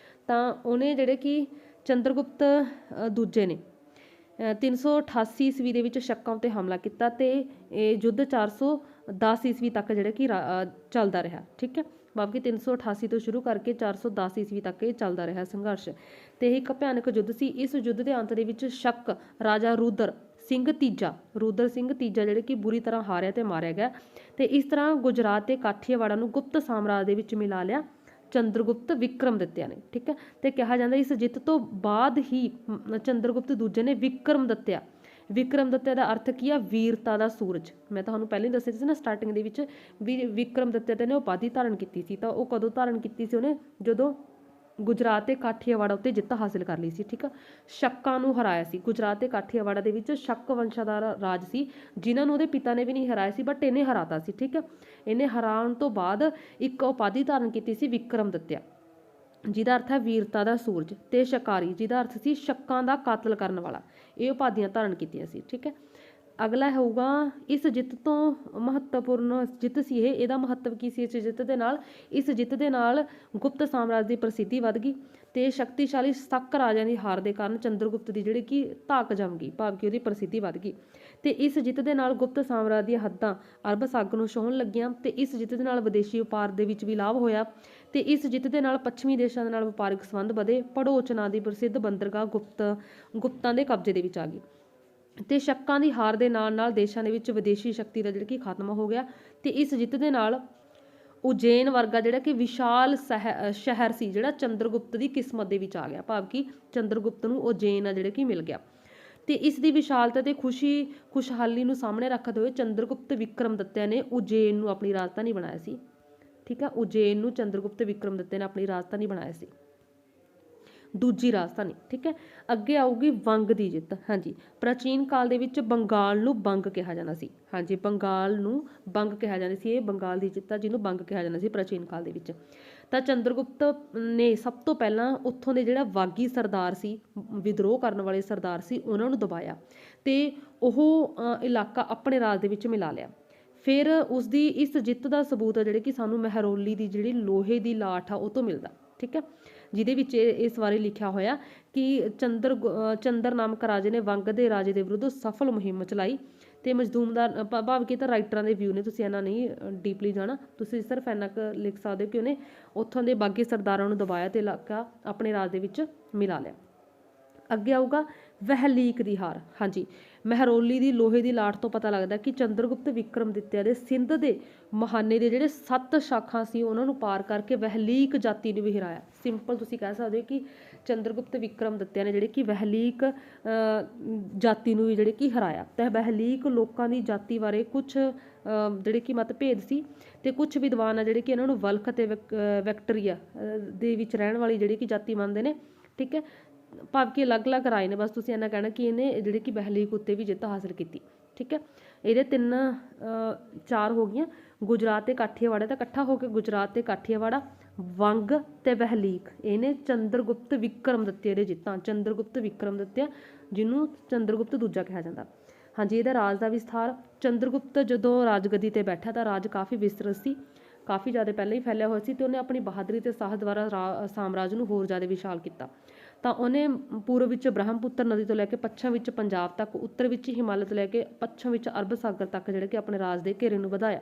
ਤਾਂ ਉਹਨੇ ਜਿਹੜੇ ਕਿ ਚੰਦਰਗੁਪਤ ਦੂਜੇ ਨੇ 388 ਈਸਵੀ ਦੇ ਵਿੱਚ ਸ਼ੱਕਾਂ ਉੱਤੇ ਹਮਲਾ ਕੀਤਾ ਤੇ ਇਹ ਯੁੱਧ 410 ਈਸਵੀ ਤੱਕ ਜਿਹੜਾ ਕਿ ਚੱਲਦਾ ਰਿਹਾ, ਠੀਕ ਹੈ। ਭਾਵ ਕਿ 388 ਤੋਂ ਸ਼ੁਰੂ ਕਰਕੇ 410 ਈਸਵੀ ਤੱਕ ਇਹ ਚੱਲਦਾ ਰਿਹਾ ਸੰਘਰਸ਼ ਤੇ ਇਹ ਇੱਕ ਭਿਆਨਕ ਯੁੱਧ ਸੀ। ਇਸ ਯੁੱਧ ਦੇ ਅੰਤ ਦੇ ਵਿੱਚ ਸ਼ਕ ਰਾਜਾ ਰੁਦਰ ਸਿੰਘ ਤੀਜਾ ਜਿਹੜੇ ਕਿ ਬੁਰੀ ਤਰ੍ਹਾਂ ਹਾਰਿਆ ਤੇ ਮਾਰਿਆ ਗਿਆ ਤੇ ਇਸ ਤਰ੍ਹਾਂ ਗੁਜਰਾਤ ਤੇ ਕਾਠੀਆਵਾੜਾ ਨੂੰ ਗੁਪਤ ਸਾਮਰਾਜ ਦੇ ਵਿੱਚ ਮਿਲਾ ਲਿਆ ਚੰਦਰਗੁਪਤ ਵਿਕਰਮਦਿੱਤਿਆ ਨੇ, ਠੀਕ ਹੈ। ਤੇ ਕਿਹਾ ਜਾਂਦਾ ਇਸ ਜਿੱਤ ਤੋਂ ਬਾਅਦ ਹੀ ਚੰਦਰਗੁਪਤ ਦੂਜੇ ਨੇ ਵਿਕਰਮਦਿੱਤਿਆ ਦਾ ਅਰਥ ਕੀ ਆ? ਵੀਰਤਾ ਦਾ ਸੂਰਜ। ਮੈਂ ਤੁਹਾਨੂੰ ਪਹਿਲਾਂ ਹੀ ਦੱਸਿਆ ਸੀ ਨਾ ਸਟਾਰਟਿੰਗ ਦੇ ਵਿੱਚ ਵੀ ਵਿਕਰਮਦਿੱਤਿਆ ਤੇ ਨੇ ਉਪਾਧੀ ਧਾਰਨ ਕੀਤੀ ਸੀ। ਤਾਂ ਉਹ ਕਦੋਂ ਧਾਰਨ ਕੀਤੀ ਸੀ ਉਹਨੇ? ਜਦੋਂ ਗੁਜਰਾਤ ਤੇ ਕਾਠੀਆਵਾੜਾ ਉੱਤੇ ਜਿੱਤ ਹਾਸਿਲ ਕਰ ਲਈ ਸੀ, ਠੀਕ ਆ। ਸ਼ੱਕਾਂ ਨੂੰ ਹਰਾਇਆ ਸੀ। ਗੁਜਰਾਤ ਤੇ ਕਾਠੀਆਵਾੜਾ ਦੇ ਵਿੱਚ ਸ਼ੱਕ ਵੰਸ਼ਾਂ ਦਾ ਰਾਜ ਸੀ ਜਿਨ੍ਹਾਂ ਨੂੰ ਉਹਦੇ ਪਿਤਾ ਨੇ ਵੀ ਨਹੀਂ ਹਰਾਇਆ ਸੀ, ਬਟ ਇਹਨੇ ਹਰਾਤਾ ਸੀ, ਠੀਕ ਆ। ਇਹਨੇ ਹਰਾਉਣ ਤੋਂ ਬਾਅਦ ਇੱਕ ਉਪਾਧੀ ਧਾਰਨ ਕੀਤੀ ਸੀ ਵਿਕਰਮਦਿੱਤਿਆ, ਜਿਹਦਾ ਅਰਥ ਹੈ ਵੀਰਤਾ ਦਾ ਸੂਰਜ, ਤੇ ਸ਼ਕਾਰੀ ਜਿਹਦਾ ਅਰਥ ਸੀ ਸ਼ੱਕਾਂ ਦਾ ਕਾਤਲ ਕਰਨ ਵਾਲਾ। ਇਹ ਉਪਾਧੀਆਂ ਧਾਰਨ ਕੀਤੀਆਂ ਸੀ, ਠੀਕ ਹੈ। ਅਗਲਾ ਹੋਊਗਾ ਇਸ ਜਿੱਤ ਤੋਂ ਮਹੱਤਵਪੂਰਨ ਜਿੱਤ ਸੀ ਇਹ, ਇਹਦਾ ਮਹੱਤਵ ਕੀ ਸੀ? ਇਸ ਜਿੱਤ ਦੇ ਨਾਲ ਗੁਪਤ ਸਾਮਰਾਜ ਦੀ ਪ੍ਰਸਿੱਧੀ ਵੱਧ ਗਈ ਤੇ ਸ਼ਕਤੀਸ਼ਾਲੀ ਸ਼ਕ ਰਾਜਿਆਂ ਦੀ ਹਾਰ ਦੇ ਕਾਰਨ ਚੰਦਰਗੁਪਤ ਦੀ ਜਿਹੜੀ ਕਿ ਧਾਕ ਜੰਮ ਗਈ, ਭਾਵ ਕਿ ਉਹਦੀ ਪ੍ਰਸਿੱਧੀ ਵੱਧ ਗਈ। ਤੇ ਇਸ ਜਿੱਤ ਦੇ ਨਾਲ ਗੁਪਤ ਸਾਮਰਾਜ ਦੀਆਂ ਹੱਦਾਂ ਅਰਬ ਸਾਗਰ ਨੂੰ ਛੂਹਣ ਲੱਗੀਆਂ ਤੇ ਇਸ ਜਿੱਤ ਦੇ ਨਾਲ ਵਿਦੇਸ਼ੀ ਵਪਾਰ ਦੇ ਵਿੱਚ ਵੀ ਲਾਭ ਹੋਇਆ ਤੇ ਇਸ ਜਿੱਤ ਦੇ ਨਾਲ ਪੱਛਮੀ ਦੇਸ਼ਾਂ ਦੇ ਨਾਲ ਵਪਾਰਕ ਸੰਬੰਧ ਵਧੇ। ਭੜੋਚ ਨਾਂ ਦੀ ਪ੍ਰਸਿੱਧ ਬੰਦਰਗਾਹ ਗੁਪਤਾਂ ਦੇ ਕਬਜ਼ੇ ਦੇ ਵਿੱਚ ਆ ਗਈ ਤੇ ਸ਼ੱਕਾਂ ਦੀ ਹਾਰ ਦੇ ਨਾਲ ਦੇਸ਼ਾਂ ਦੇ ਵਿੱਚ ਵਿਦੇਸ਼ੀ ਸ਼ਕਤੀ ਦਾ ਜਿਹੜਾ ਕਿ ਖਤਮ ਹੋ ਗਿਆ ਤੇ ਇਸ ਜਿੱਤ ਦੇ ਨਾਲ ਉਜੈਨ ਵਰਗਾ ਜਿਹੜਾ ਕਿ ਵਿਸ਼ਾਲ ਸ਼ਹਿਰ ਸੀ ਜਿਹੜਾ ਚੰਦਰਗੁਪਤ ਦੀ ਕਿਸਮਤ ਦੇ ਵਿੱਚ ਆ ਗਿਆ, ਭਾਵ ਕਿ ਚੰਦਰਗੁਪਤ ਨੂੰ ਉਜੈਨ ਆ ਜਿਹੜਾ ਕਿ ਮਿਲ ਗਿਆ। ਤੇ ਇਸ ਦੀ ਵਿਸ਼ਾਲਤਾ ਤੇ ਖੁਸ਼ਹਾਲੀ ਨੂੰ ਸਾਹਮਣੇ ਰੱਖਦੇ ਹੋਏ ਚੰਦਰਗੁਪਤ ਵਿਕਰਮਦਿੱਤਿਆ ਨੇ ਉਜੈਨ ਨੂੰ ਆਪਣੀ ਰਾਜਧਾਨੀ ਬਣਾਇਆ ਸੀ, ਠੀਕ ਆ। ਉਜੈਨ ਨੂੰ ਚੰਦਰਗੁਪਤ ਵਿਕਰਮਦਿੱਤਿਆ ਨੇ ਆਪਣੀ ਰਾਜਧਾਨੀ ਬਣਾਇਆ ਸੀ, ਦੂਜੀ ਰਾਜਧਾਨੀ, ਠੀਕ ਹੈ। ਅੱਗੇ ਆਊਗੀ ਵੰਗ ਦੀ ਜਿੱਤ। ਹਾਂਜੀ, ਪ੍ਰਾਚੀਨ ਕਾਲ ਦੇ ਵਿੱਚ ਬੰਗਾਲ ਨੂੰ ਬੰਗ ਕਿਹਾ ਜਾਂਦਾ ਸੀ। ਹਾਂਜੀ, ਬੰਗਾਲ ਨੂੰ ਬੰਗ ਕਿਹਾ ਜਾਂਦਾ ਸੀ। ਇਹ ਬੰਗਾਲ ਦੀ ਜਿੱਤ ਆ ਜਿਹਨੂੰ ਬੰਗ ਕਿਹਾ ਜਾਂਦਾ ਸੀ ਪ੍ਰਾਚੀਨ ਕਾਲ ਦੇ ਵਿੱਚ। ਤਾਂ ਚੰਦਰਗੁਪਤ ਨੇ ਸਭ ਤੋਂ ਪਹਿਲਾਂ ਉੱਥੋਂ ਦੇ ਜਿਹੜਾ ਵਾਗੀ ਸਰਦਾਰ ਸੀ, ਵਿਦਰੋਹ ਕਰਨ ਵਾਲੇ ਸਰਦਾਰ ਸੀ, ਉਹਨਾਂ ਨੂੰ ਦਬਾਇਆ ਤੇ ਉਹ ਇਲਾਕਾ ਆਪਣੇ ਰਾਜ ਦੇ ਵਿੱਚ ਮਿਲਾ ਲਿਆ। ਫਿਰ ਉਸਦੀ ਇਸ ਜਿੱਤ ਦਾ ਸਬੂਤ ਆ ਜਿਹੜੇ ਕਿ ਸਾਨੂੰ ਮਹਿਰੌਲੀ ਦੀ ਜਿਹੜੀ ਲੋਹੇ ਦੀ ਲਾਠ ਆ ਉਹ ਤੋਂ ਮਿਲਦਾ, ਠੀਕ ਹੈ, ਜਿਹਦੇ ਵਿੱਚ ਇਸ ਬਾਰੇ ਲਿਖਿਆ ਹੋਇਆ ਕਿ ਚੰਦਰ ਨਾਮਕ ਰਾਜੇ ਨੇ ਵੰਗ ਦੇ ਰਾਜੇ ਦੇ ਵਿਰੁੱਧ ਸਫਲ ਮੁਹਿੰਮ ਚਲਾਈ ਤੇ ਮਜ਼ਦੂਮਦਾਰ, ਭਾਵ ਕਿ ਤਾਂ ਰਾਈਟਰਾਂ ਦੇ ਵਿਊ ਨੇ, ਤੁਸੀਂ ਇਹਨਾਂ ਨਹੀਂ ਡੀਪਲੀ ਜਾਣਾ, ਤੁਸੀਂ ਸਿਰਫ ਇੰਨਾ ਕੁ ਲਿਖ ਸਕਦੇ ਹੋ ਕਿ ਉਹਨੇ ਉੱਥੋਂ ਦੇ ਬਾਗੀ ਸਰਦਾਰਾਂ ਨੂੰ ਦਬਾਇਆ ਤੇ ਇਲਾਕਾ ਆਪਣੇ ਰਾਜ ਦੇ ਵਿੱਚ ਮਿਲਾ ਲਿਆ। ਅੱਗੇ ਆਊਗਾ ਵਹਿਲੀਕ ਦੀ ਹਾਰ। ਹਾਂਜੀ, ਮਹਿਰੌਲੀ ਦੀ ਲੋਹੇ ਦੀ ਲਾਠ ਤੋਂ ਪਤਾ ਲੱਗਦਾ ਕਿ ਚੰਦਰਗੁਪਤ ਵਿਕਰਮਦਿੱਤਿਆ ਦੇ ਸਿੰਧ ਦੇ ਮਹਾਨੇ ਦੇ ਜਿਹੜੇ 7 ਸ਼ਾਖਾਂ ਸੀ ਉਹਨਾਂ ਨੂੰ ਪਾਰ ਕਰਕੇ ਵਹਿਲੀਕ ਜਾਤੀ ਨੂੰ ਵੀ ਹਰਾਇਆ। ਸਿੰਪਲ ਤੁਸੀਂ ਕਹਿ ਸਕਦੇ ਹੋ ਕਿ ਚੰਦਰਗੁਪਤ ਵਿਕਰਮਦਿੱਤਿਆ ਨੇ ਜਿਹੜੇ ਕਿ ਵਹਿਲੀਕ ਜਾਤੀ ਨੂੰ ਵੀ ਜਿਹੜੇ ਕਿ ਹਰਾਇਆ। ਤਾਂ ਵਹਿਲੀਕ ਲੋਕਾਂ ਦੀ ਜਾਤੀ ਬਾਰੇ ਕੁਝ ਜਿਹੜੇ ਕਿ ਮਤਭੇਦ ਸੀ ਤੇ ਕੁਝ ਵਿਦਵਾਨ ਆ ਜਿਹੜੇ ਕਿ ਇਹਨਾਂ ਨੂੰ ਵਲਖ ਅਤੇ ਵੈਕਟਰੀਆ ਦੇ ਵਿੱਚ ਰਹਿਣ ਵਾਲੀ ਜਿਹੜੀ ਕਿ ਜਾਤੀ ਮੰਨਦੇ ਨੇ, ਠੀਕ ਹੈ। ਭਾਵ ਕਿ ਅਲੱਗ-ਅਲੱਗ ਰਾਜ ਨੇ, ਬਸ ਤੁਸੀਂ ਇੰਨਾ ਕਹਿਣਾ ਕਿ ਇਹਨੇ ਜਿਹੜੇ ਕਿ ਬਹਿਲੀਕ ਉੱਤੇ ਵੀ ਜਿੱਤ ਹਾਸਲ ਕੀਤੀ। ਠੀਕ ਹੈ, ਇਹਦੇ 4 ਹੋ ਗਈਆਂ, ਗੁਜਰਾਤ ਤੇ ਕਾਠੀਆਵਾੜਾ ਤਾਂ ਇਕੱਠਾ ਹੋ ਕੇ ਗੁਜਰਾਤ ਤੇ ਕਾਠੀਆਵਾੜਾ, ਵੰਗ ਤੇ ਬਹਿਲੀਕ, ਇਹਨੇ ਚੰਦਰਗੁਪਤ ਵਿਕਰਮਦੱਤੇ ਦੇ ਜਿੱਤਾਂ। ਚੰਦਰਗੁਪਤ ਵਿਕਰਮਦੱਤੇ ਜਿਹਨੂੰ ਚੰਦਰਗੁਪਤ ਦੂਜਾ ਕਿਹਾ ਜਾਂਦਾ। ਹਾਂਜੀ, ਇਹਦਾ ਰਾਜ ਦਾ ਵਿਸਥਾਰ। ਚੰਦਰਗੁਪਤ ਜਦੋਂ ਰਾਜਗੱਦੀ ਤੇ ਬੈਠਾ ਤਾਂ ਰਾਜ ਕਾਫੀ ਵਿਸਤ੍ਰਿਤ ਸੀ, ਕਾਫੀ ਜ਼ਿਆਦਾ ਪਹਿਲਾਂ ਹੀ ਫੈਲਿਆ ਹੋਇਆ ਸੀ, ਤੇ ਉਹਨੇ ਆਪਣੀ ਬਹਾਦਰੀ ਤੇ ਸਾਹਸ ਦੁਆਰਾ ਸਾਮਰਾਜ ਨੂੰ ਹੋਰ ਜ਼ਿਆਦਾ ਵਿਸ਼ਾਲ ਕੀਤਾ। ਤਾਂ ਉਹਨੇ ਪੂਰਬ ਵਿੱਚ ਬ੍ਰਹਮਪੁੱਤਰ ਨਦੀ ਤੋਂ ਲੈ ਕੇ ਪੱਛਮ ਵਿੱਚ ਪੰਜਾਬ ਤੱਕ, ਉੱਤਰ ਵਿੱਚ ਹਿਮਾਲਿਆ ਤੋਂ ਲੈ ਕੇ ਪੱਛਮ ਵਿੱਚ ਅਰਬ ਸਾਗਰ ਤੱਕ ਜਿਹੜੇ ਕਿ ਆਪਣੇ ਰਾਜ ਦੇ ਘੇਰੇ ਨੂੰ ਵਧਾਇਆ।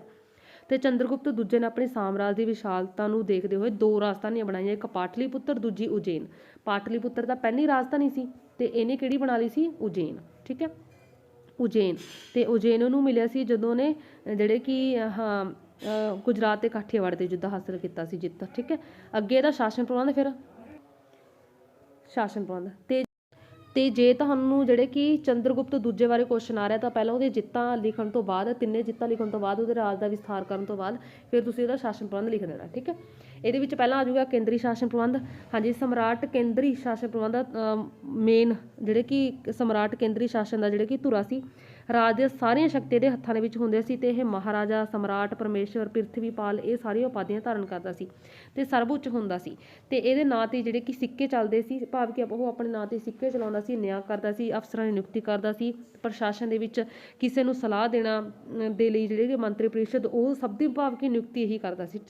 ਤੇ ਚੰਦਰਗੁਪਤ ਦੂਜੇ ਨੇ ਆਪਣੇ ਸਾਮਰਾਜ ਦੀ ਵਿਸ਼ਾਲਤਾ ਨੂੰ ਦੇਖਦੇ ਹੋਏ 2 ਰਾਜਧਾਨੀਆਂ ਬਣਾਈਆਂ, ਇੱਕ ਪਾਟਲੀਪੁੱਤਰ, ਦੂਜੀ ਉਜੈਨ। ਪਾਟਲੀਪੁੱਤਰ ਤਾਂ ਪਹਿਲੀ ਰਾਜਧਾਨੀ ਸੀ ਤੇ ਇਹਨੇ ਕਿਹੜੀ ਬਣਾ ਲਈ ਸੀ? ਉਜੈਨ। ਠੀਕ ਹੈ, ਉਜੈਨ। ਤੇ ਉਜੈਨ ਨੂੰ ਮਿਲਿਆ ਸੀ ਜਦੋਂ ਨੇ ਜਿਹੜੇ ਕਿ ਗੁਜਰਾਤ ਤੇ ਕਾਠੀਆਵਾੜ ਤੇ ਯੁੱਧ ਹਾਸਲ ਕੀਤਾ ਸੀ, ਜਿੱਤ। ਠੀਕ ਹੈ, ਅੱਗੇ ਇਹਦਾ ਸ਼ਾਸਨ ਪ੍ਰਬੰਧ। ਫਿਰ ਸ਼ਾਸਨ ਪ੍ਰਬੰਧ ਤੇ ਜੇ ਤੁਹਾਨੂੰ ਜਿਹੜੇ ਕਿ ਚੰਦਰਗੁਪਤ ਦੂਜੇ ਬਾਰੇ ਕੁਐਸਚਨ ਆ ਰਿਹਾ ਤਾਂ ਪਹਿਲਾਂ ਉਹਦੇ ਜਿੱਤਾਂ ਲਿਖਣ ਤੋਂ ਬਾਅਦ, 3 ਜਿੱਤਾਂ ਲਿਖਣ ਤੋਂ ਬਾਅਦ, ਉਹਦੇ ਰਾਜ ਦਾ ਵਿਸਥਾਰ ਕਰਨ ਤੋਂ ਬਾਅਦ ਫਿਰ ਤੁਸੀਂ ਇਹਦਾ ਸ਼ਾਸਨ ਪ੍ਰਬੰਧ ਲਿਖ ਦੇਣਾ। ਠੀਕ ਹੈ, ਇਹਦੇ ਵਿੱਚ ਪਹਿਲਾਂ ਆ ਜਾਊਗਾ ਕੇਂਦਰੀ ਸ਼ਾਸਨ ਪ੍ਰਬੰਧ। ਹਾਂਜੀ, ਸਮਰਾਟ ਕੇਂਦਰੀ ਸ਼ਾਸਨ ਪ੍ਰਬੰਧ ਮੇਨ ਜਿਹੜੇ ਕਿ ਸਮਰਾਟ ਕੇਂਦਰੀ ਸ਼ਾਸਨ ਦਾ ਜਿਹੜੇ ਕਿ ਧੁਰਾ ਸੀ, ਰਾਜ ਦੀਆਂ ਸਾਰੀਆਂ ਸ਼ਕਤੀਆਂ ਦੇ ਹੱਥਾਂ ਦੇ ਵਿੱਚ ਹੁੰਦੇ ਸੀ ਤੇ ਇਹ ਮਹਾਰਾਜਾ, ਸਮਰਾਟ, ਪਰਮੇਸ਼ਵਰ, ਪ੍ਰਿਥਵੀਪਾਲ ਇਹ ਸਾਰੀਆਂ ਉਪਾਧੀਆਂ ਧਾਰਨ ਕਰਦਾ ਸੀ ਤੇ ਸਰਵਉੱਚ ਹੁੰਦਾ ਸੀ। ਤੇ ਇਹਦੇ ਨਾਂ ਤੇ ਜਿਹੜੇ ਕਿ ਸਿੱਕੇ ਚੱਲਦੇ ਸੀ, ਭਾਵ ਕਿ ਉਹ ਆਪਣੇ ਨਾਂ ਤੇ ਸਿੱਕੇ ਚਲਾਉਂਦਾ ਸੀ, ਨਿਆਂ ਕਰਦਾ ਸੀ, ਅਫਸਰਾਂ ਦੀ ਨਿਯੁਕਤੀ ਕਰਦਾ ਸੀ, ਪ੍ਰਸ਼ਾਸਨ ਦੇ ਵਿੱਚ ਕਿਸੇ ਨੂੰ ਸਲਾਹ ਦੇਣਾ ਦੇ ਲਈ ਜਿਹੜੇ ਕਿ ਮੰਤਰੀ ਪ੍ਰੀਸ਼ਦ, ਉਹ ਸਭ ਦੀ ਭਾਵ ਕਿ ਨਿਯੁਕਤੀ ਇਹੀ ਕਰਦਾ ਸੀ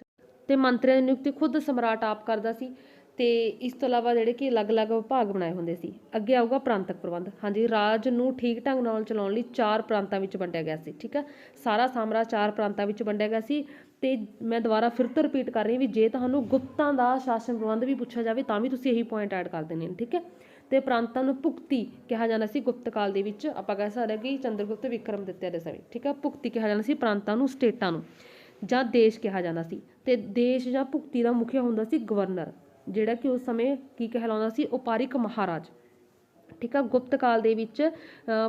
ਤੇ ਮੰਤਰੀਆਂ ਦੀ ਨਿਯੁਕਤੀ ਖੁਦ ਸਮਰਾਟ ਆਪ ਕਰਦਾ ਸੀ। ਤੇ ਇਸ ਤੋਂ ਇਲਾਵਾ ਜਿਹੜੇ ਕਿ ਅਲੱਗ-ਅਲੱਗ ਵਿਭਾਗ ਬਣਾਏ ਹੁੰਦੇ ਸੀ। ਅੱਗੇ ਆਊਗਾ ਪ੍ਰਾਂਤਕ ਪ੍ਰਬੰਧ। ਹਾਂਜੀ, ਰਾਜ ਨੂੰ ਠੀਕ ਢੰਗ ਨਾਲ ਚਲਾਉਣ ਲਈ 4 ਪ੍ਰਾਂਤਾਂ ਵਿੱਚ ਵੰਡਿਆ ਗਿਆ ਸੀ। ਠੀਕ ਹੈ, ਸਾਰਾ ਸਾਮਰਾਜ 4 ਪ੍ਰਾਂਤਾਂ ਵਿੱਚ ਵੰਡਿਆ ਗਿਆ ਸੀ। ਤੇ ਮੈਂ ਦੁਬਾਰਾ ਫਿਰ ਤੋਂ ਰਿਪੀਟ ਕਰ ਰਹੀ ਹਾਂ ਵੀ ਜੇ ਤੁਹਾਨੂੰ ਗੁਪਤਾਂ ਦਾ ਸ਼ਾਸਨ ਪ੍ਰਬੰਧ ਵੀ ਪੁੱਛਿਆ ਜਾਵੇ ਤਾਂ ਵੀ ਤੁਸੀਂ ਇਹੀ ਪੁਆਇੰਟ ਐਡ ਕਰ ਦੇਣੇ ਨੇ। ਠੀਕ ਹੈ, ਤੇ ਪ੍ਰਾਂਤਾਂ ਨੂੰ ਭੁਗਤੀ ਕਿਹਾ ਜਾਂਦਾ ਸੀ ਗੁਪਤ ਕਾਲ ਦੇ ਵਿੱਚ। ਆਪਾਂ ਕਹਿ ਸਕਦੇ ਹਾਂ ਕਿ ਚੰਦਰਗੁਪਤ ਵਿਕਰਮਦੱਤੇ ਦੇ ਸਮੇਂ। ਠੀਕ ਹੈ, ਭੁਗਤੀ ਕਿਹਾ ਜਾਂਦਾ ਸੀ ਪ੍ਰਾਂਤਾਂ ਨੂੰ, ਸਟੇਟਾਂ ਨੂੰ, ਜਾਂ ਦੇਸ਼ ਕਿਹਾ ਜਾਂਦਾ ਸੀ। ਤੇ ਦੇਸ਼ ਜਾਂ ਭੁਗਤੀ ਦਾ ਮੁਖੀਆ ਹੁੰਦਾ ਸੀ ਗਵਰਨਰ, ਜਿਹੜਾ ਕਿ ਉਸ ਸਮੇਂ ਕੀ ਕਹਿਲਾਉਂਦਾ ਸੀ? ਉਪਾਰਿਕ ਮਹਾਰਾਜ। ਠੀਕ ਆ, ਗੁਪਤ ਕਾਲ ਦੇ ਵਿੱਚ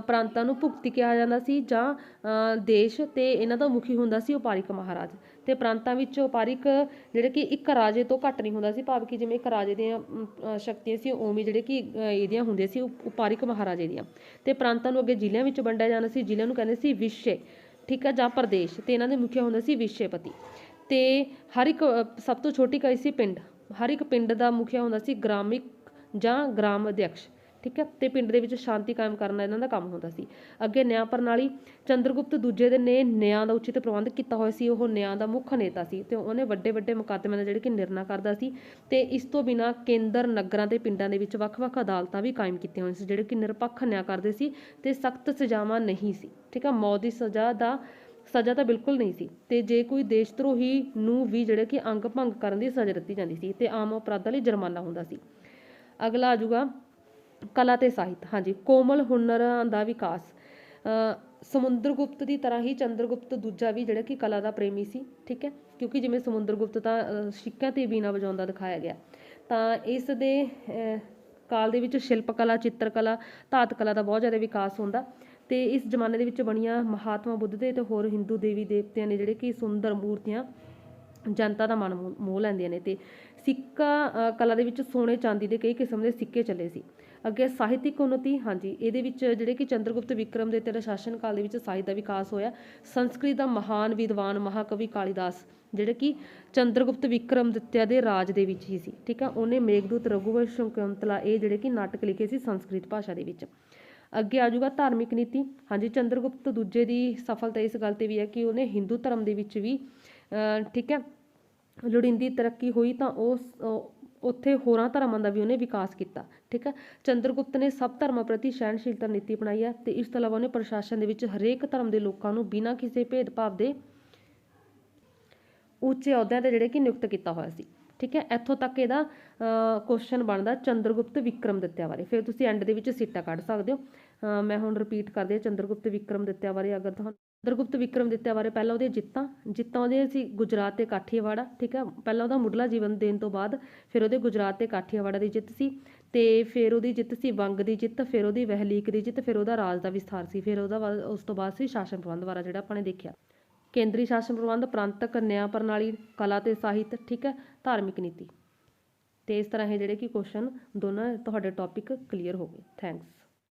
ਪ੍ਰਾਂਤਾਂ ਨੂੰ ਭੁਗਤੀ ਕਿਹਾ ਜਾਂਦਾ ਸੀ ਜਾਂ ਦੇਸ਼, ਤੇ ਇਹਨਾਂ ਦਾ ਮੁਖੀ ਹੁੰਦਾ ਸੀ ਉਪਾਰਿਕ ਮਹਾਰਾਜ। ਤੇ ਪ੍ਰਾਂਤਾਂ ਵਿੱਚ ਉਪਾਰਿਕ ਜਿਹੜੇ ਕਿ ਇੱਕ ਰਾਜੇ ਤੋਂ ਘੱਟ ਨਹੀਂ ਹੁੰਦਾ ਸੀ, ਭਾਵ ਕਿ ਜਿਵੇਂ ਇੱਕ ਰਾਜੇ ਦੀਆਂ ਸ਼ਕਤੀਆਂ ਸੀ ਉਵੇਂ ਜਿਹੜੇ ਕਿ ਇਹਦੀਆਂ ਹੁੰਦੀਆਂ ਸੀ ਉਪਾਰਿਕ ਮਹਾਰਾਜੇ ਦੀਆਂ। ਤੇ ਪ੍ਰਾਂਤਾਂ ਨੂੰ ਅੱਗੇ ਜ਼ਿਲ੍ਹਿਆਂ ਵਿੱਚ ਵੰਡਿਆ ਜਾਂਦਾ ਸੀ, ਜ਼ਿਲ੍ਹਿਆਂ ਨੂੰ ਕਹਿੰਦੇ ਸੀ ਵਿਸ਼ੇ। ਠੀਕ ਆ, ਜਾਂ ਪ੍ਰਦੇਸ਼, ਤੇ ਇਹਨਾਂ ਦੇ ਮੁਖੀਆ ਹੁੰਦਾ ਸੀ ਵਿਸ਼ੇਪਤੀ। ਤੇ ਹਰ ਇੱਕ ਸਭ ਤੋਂ ਛੋਟੀ ਇਕਾਈ ਸੀ ਪਿੰਡ। ਹਰ ਇੱਕ ਪਿੰਡ ਦਾ ਮੁਖੀਆ ਹੁੰਦਾ ਸੀ ਗ੍ਰਾਮਿਕ ਜਾਂ ਗ੍ਰਾਮ ਅਧਿਅਕਸ਼। ਠੀਕ ਹੈ, ਤੇ ਪਿੰਡ ਦੇ ਵਿੱਚ ਸ਼ਾਂਤੀ ਕਾਇਮ ਕਰਨਾ ਇਹਨਾਂ ਦਾ ਕੰਮ ਹੁੰਦਾ ਸੀ। ਅੱਗੇ ਨਿਆਂ ਪ੍ਰਣਾਲੀ। ਚੰਦਰਗੁਪਤ ਦੂਜੇ ਦੇ ਨੇ ਨਿਆਂ ਦਾ ਉਚਿਤ ਪ੍ਰਬੰਧ ਕੀਤਾ ਹੋਇਆ ਸੀ। ਉਹ ਨਿਆਂ ਦਾ ਮੁੱਖ ਨੇਤਾ ਸੀ ਤੇ ਉਹਨੇ ਵੱਡੇ ਵੱਡੇ ਮੁਕੱਦਮਿਆਂ ਦਾ ਜਿਹੜੇ ਕਿ ਨਿਰਣਾ ਕਰਦਾ ਸੀ। ਤੇ ਇਸ ਤੋਂ ਬਿਨਾਂ ਕੇਂਦਰ, ਨਗਰਾਂ ਤੇ ਪਿੰਡਾਂ ਦੇ ਵਿੱਚ ਵੱਖ-ਵੱਖ ਅਦਾਲਤਾਂ ਵੀ ਕਾਇਮ ਕੀਤੀਆਂ ਹੋਈਆਂ ਸੀ ਜਿਹੜੇ ਕਿ ਨਿਰਪੱਖ ਨਿਆਂ ਕਰਦੇ ਸੀ ਤੇ ਸਖਤ ਸਜ਼ਾਵਾਂ ਨਹੀਂ ਸੀ। ਠੀਕ ਹੈ, ਮੌਤ ਦੀ ਸਜ਼ਾ ਤਾਂ ਬਿਲਕੁਲ ਨਹੀਂ ਸੀ। ਤੇ ਜੇ ਕੋਈ ਦੇਸ਼ ਧਰੋਹੀ ਨੂੰ ਵੀ ਜਿਹੜੇ ਕਿ ਅੰਗ ਭੰਗ ਕਰਨ ਦੀ ਸਜ਼ਾ ਦਿੱਤੀ ਜਾਂਦੀ ਸੀ ਤੇ ਆਮ ਅਪਰਾਧਾਂ ਲਈ ਜੁਰਮਾਨਾ ਹੁੰਦਾ ਸੀ। ਅਗਲਾ ਆ ਜਾਊਗਾ ਕਲਾ ਤੇ ਸਾਹਿਤ। ਹਾਂਜੀ, ਕੋਮਲ ਹੁਨਰਾਂ ਦਾ ਵਿਕਾਸ। ਸਮੁੰਦਰਗੁਪਤ ਦੀ ਤਰ੍ਹਾਂ ਹੀ ਚੰਦਰਗੁਪਤ ਦੂਜਾ ਵੀ ਜਿਹੜਾ ਕਿ ਕਲਾ ਦਾ ਪ੍ਰੇਮੀ ਸੀ। ਠੀਕ ਹੈ, ਕਿਉਂਕਿ ਜਿਵੇਂ ਸਮੁੰਦਰਗੁਪਤ ਤਾਂ ਸਿੱਕਿਆਂ ਤੇ ਵੀਣਾ ਵਜਾਉਂਦਾ ਦਿਖਾਇਆ ਗਿਆ, ਤਾਂ ਇਸ ਦੇ ਕਾਲ ਦੇ ਵਿੱਚ ਸ਼ਿਲਪ ਕਲਾ, ਚਿੱਤਰ ਕਲਾ, ਧਾਤ ਕਲਾ ਦਾ ਬਹੁਤ ਜ਼ਿਆਦਾ ਵਿਕਾਸ ਹੁੰਦਾ। ਤੇ ਇਸ ਜ਼ਮਾਨੇ ਦੇ ਵਿੱਚ ਬਣੀਆਂ ਮਹਾਤਮਾ ਬੁੱਧ ਦੇ ਤੇ ਹੋਰ ਹਿੰਦੂ ਦੇਵੀ ਦੇਵਤਿਆਂ ਨੇ ਜਿਹੜੇ ਕਿ ਸੁੰਦਰ ਮੂਰਤੀਆਂ ਜਨਤਾ ਦਾ ਮਨ ਮੋਹ ਲੈਂਦੀਆਂ ਨੇ। ਤੇ ਸਿੱਕਾ ਕਲਾ ਦੇ ਵਿੱਚ ਸੋਨੇ ਚਾਂਦੀ ਦੇ ਕਈ ਕਿਸਮ ਦੇ ਸਿੱਕੇ ਚੱਲੇ ਸੀ। ਅੱਗੇ ਸਾਹਿਤਿਕ ਉੱਨਤੀ। ਹਾਂਜੀ, ਇਹਦੇ ਵਿੱਚ ਜਿਹੜੇ ਕਿ ਚੰਦਰਗੁਪਤ ਵਿਕਰਮਦੱਤੇ ਦੇ ਸ਼ਾਸਨ ਕਾਲ ਦੇ ਵਿੱਚ ਸਾਹਿਤ ਦਾ ਵਿਕਾਸ ਹੋਇਆ। ਸੰਸਕ੍ਰਿਤ ਦਾ ਮਹਾਨ ਵਿਦਵਾਨ ਮਹਾਕਵੀ ਕਾਲੀਦਾਸ ਜਿਹੜੇ ਕਿ ਚੰਦਰਗੁਪਤ ਵਿਕਰਮਦੱਤੇ ਦੇ ਰਾਜ ਦੇ ਵਿੱਚ ਹੀ ਸੀ। ਠੀਕ ਆ, ਉਹਨੇ ਮੇਘਦੂਤ, ਰਘੂਵੰਸ਼, ਸ਼ਕੁੰਤਲਾ ਇਹ ਜਿਹੜੇ ਕਿ ਨਾਟਕ ਲਿਖੇ ਸੀ ਸੰਸਕ੍ਰਿਤ ਭਾਸ਼ਾ ਦੇ ਵਿੱਚ। ਅੱਗੇ ਆ ਜਾਊਗਾ ਧਾਰਮਿਕ ਨੀਤੀ। ਹਾਂਜੀ, ਚੰਦਰਗੁਪਤ ਦੂਜੇ ਦੀ ਸਫਲਤਾ ਇਸ ਗੱਲ ਤੇ ਵੀ ਹੈ ਕਿ ਉਹਨੇ ਹਿੰਦੂ ਧਰਮ ਦੇ ਵਿੱਚ ਵੀ ਠੀਕ ਹੈ ਲੋੜੀਂਦੀ ਤਰੱਕੀ ਹੋਈ, ਤਾਂ ਉਹ ਉੱਥੇ ਹੋਰਾਂ ਧਰਮਾਂ ਦਾ ਵੀ ਉਹਨੇ ਵਿਕਾਸ ਕੀਤਾ। ਠੀਕ ਹੈ, ਚੰਦਰਗੁਪਤ ਨੇ ਸਭ ਧਰਮਾਂ ਪ੍ਰਤੀ ਸਹਿਣਸ਼ੀਲਤਾ ਨੀਤੀ ਅਪਣਾਈ ਹੈ ਤੇ ਇਸ ਤੋਂ ਇਲਾਵਾ ਉਹਨੇ ਪ੍ਰਸ਼ਾਸਨ ਦੇ ਵਿੱਚ ਹਰੇਕ ਧਰਮ ਦੇ ਲੋਕਾਂ ਨੂੰ ਬਿਨਾਂ ਕਿਸੇ ਭੇਦਭਾਵ ਦੇ ਉੱਚੇ ਅਹੁਦਿਆਂ ਤੇ ਜਿਹੜੇ ਕਿ ਨਿਯੁਕਤ ਕੀਤਾ ਹੋਇਆ ਸੀ। ਠੀਕ ਹੈ, ਇੱਥੋਂ ਤੱਕ ਇਹਦਾ ਕੁਐਸਚਨ ਬਣਦਾ ਚੰਦਰਗੁਪਤ ਵਿਕਰਮਦੱਤੇ ਬਾਰੇ। ਫਿਰ ਤੁਸੀਂ ਐਂਡ ਦੇ ਵਿੱਚ ਸਿੱਟਾ ਕੱਢ ਸਕਦੇ ਹੋ। ਮੈਂ ਹੁਣ ਰਿਪੀਟ ਕਰਦੀ ਹਾਂ ਚੰਦਰਗੁਪਤ ਵਿਕਰਮਦੱਤੇ ਬਾਰੇ। ਅਗਰ ਤੁਹਾਨੂੰ ਚੰਦਰਗੁਪਤ ਵਿਕਰਮਦੱਤੇ ਬਾਰੇ, ਪਹਿਲਾਂ ਉਹਦੀਆਂ ਜਿੱਤਾਂ ਉਹਦੀਆਂ ਸੀ ਗੁਜਰਾਤ ਤੇ ਕਾਠੀਆਵਾੜਾ। ਠੀਕ ਹੈ, ਪਹਿਲਾਂ ਉਹਦਾ ਮੁੱਢਲਾ ਜੀਵਨ ਦੇਣ ਤੋਂ ਬਾਅਦ ਫਿਰ ਉਹਦੇ ਗੁਜਰਾਤ ਤੇ ਕਾਠੀਆਵਾੜਾ ਦੀ ਜਿੱਤ ਸੀ, ਤੇ ਫਿਰ ਉਹਦੀ ਜਿੱਤ ਸੀ ਵੰਗ ਦੀ ਜਿੱਤ, ਫਿਰ ਉਹਦੀ ਵਹਿਲੀਕ ਦੀ ਜਿੱਤ, ਫਿਰ ਉਹਦਾ ਰਾਜ ਦਾ ਵਿਸਥਾਰ ਸੀ, ਫਿਰ ਉਸ ਤੋਂ ਬਾਅਦ ਸੀ ਸ਼ਾਸਨ ਪ੍ਰਬੰਧ ਬਾਰੇ ਜਿਹੜਾ ਆਪਾਂ ਨੇ ਦੇਖਿਆ। ਕੇਂਦਰੀ ਸ਼ਾਸਨ ਪ੍ਰਬੰਧ, ਪ੍ਰਾਂਤਕ ਨਿਆਂ ਪ੍ਰਣਾਲੀ, ਕਲਾ ਤੇ ਸਾਹਿਤ। ਠੀਕ ਹੈ, ਧਾਰਮਿਕ ਨੀਤੀ। ਤੇ ਇਸ ਤਰ੍ਹਾਂ ਇਹ ਜਿਹੜੇ ਕਿ ਕੁਐਸਚਨ ਦੋਨਾਂ ਤੁਹਾਡੇ ਟੌਪਿਕ ਕਲੀਅਰ ਹੋ ਗਏ। ਥੈਂਕਸ।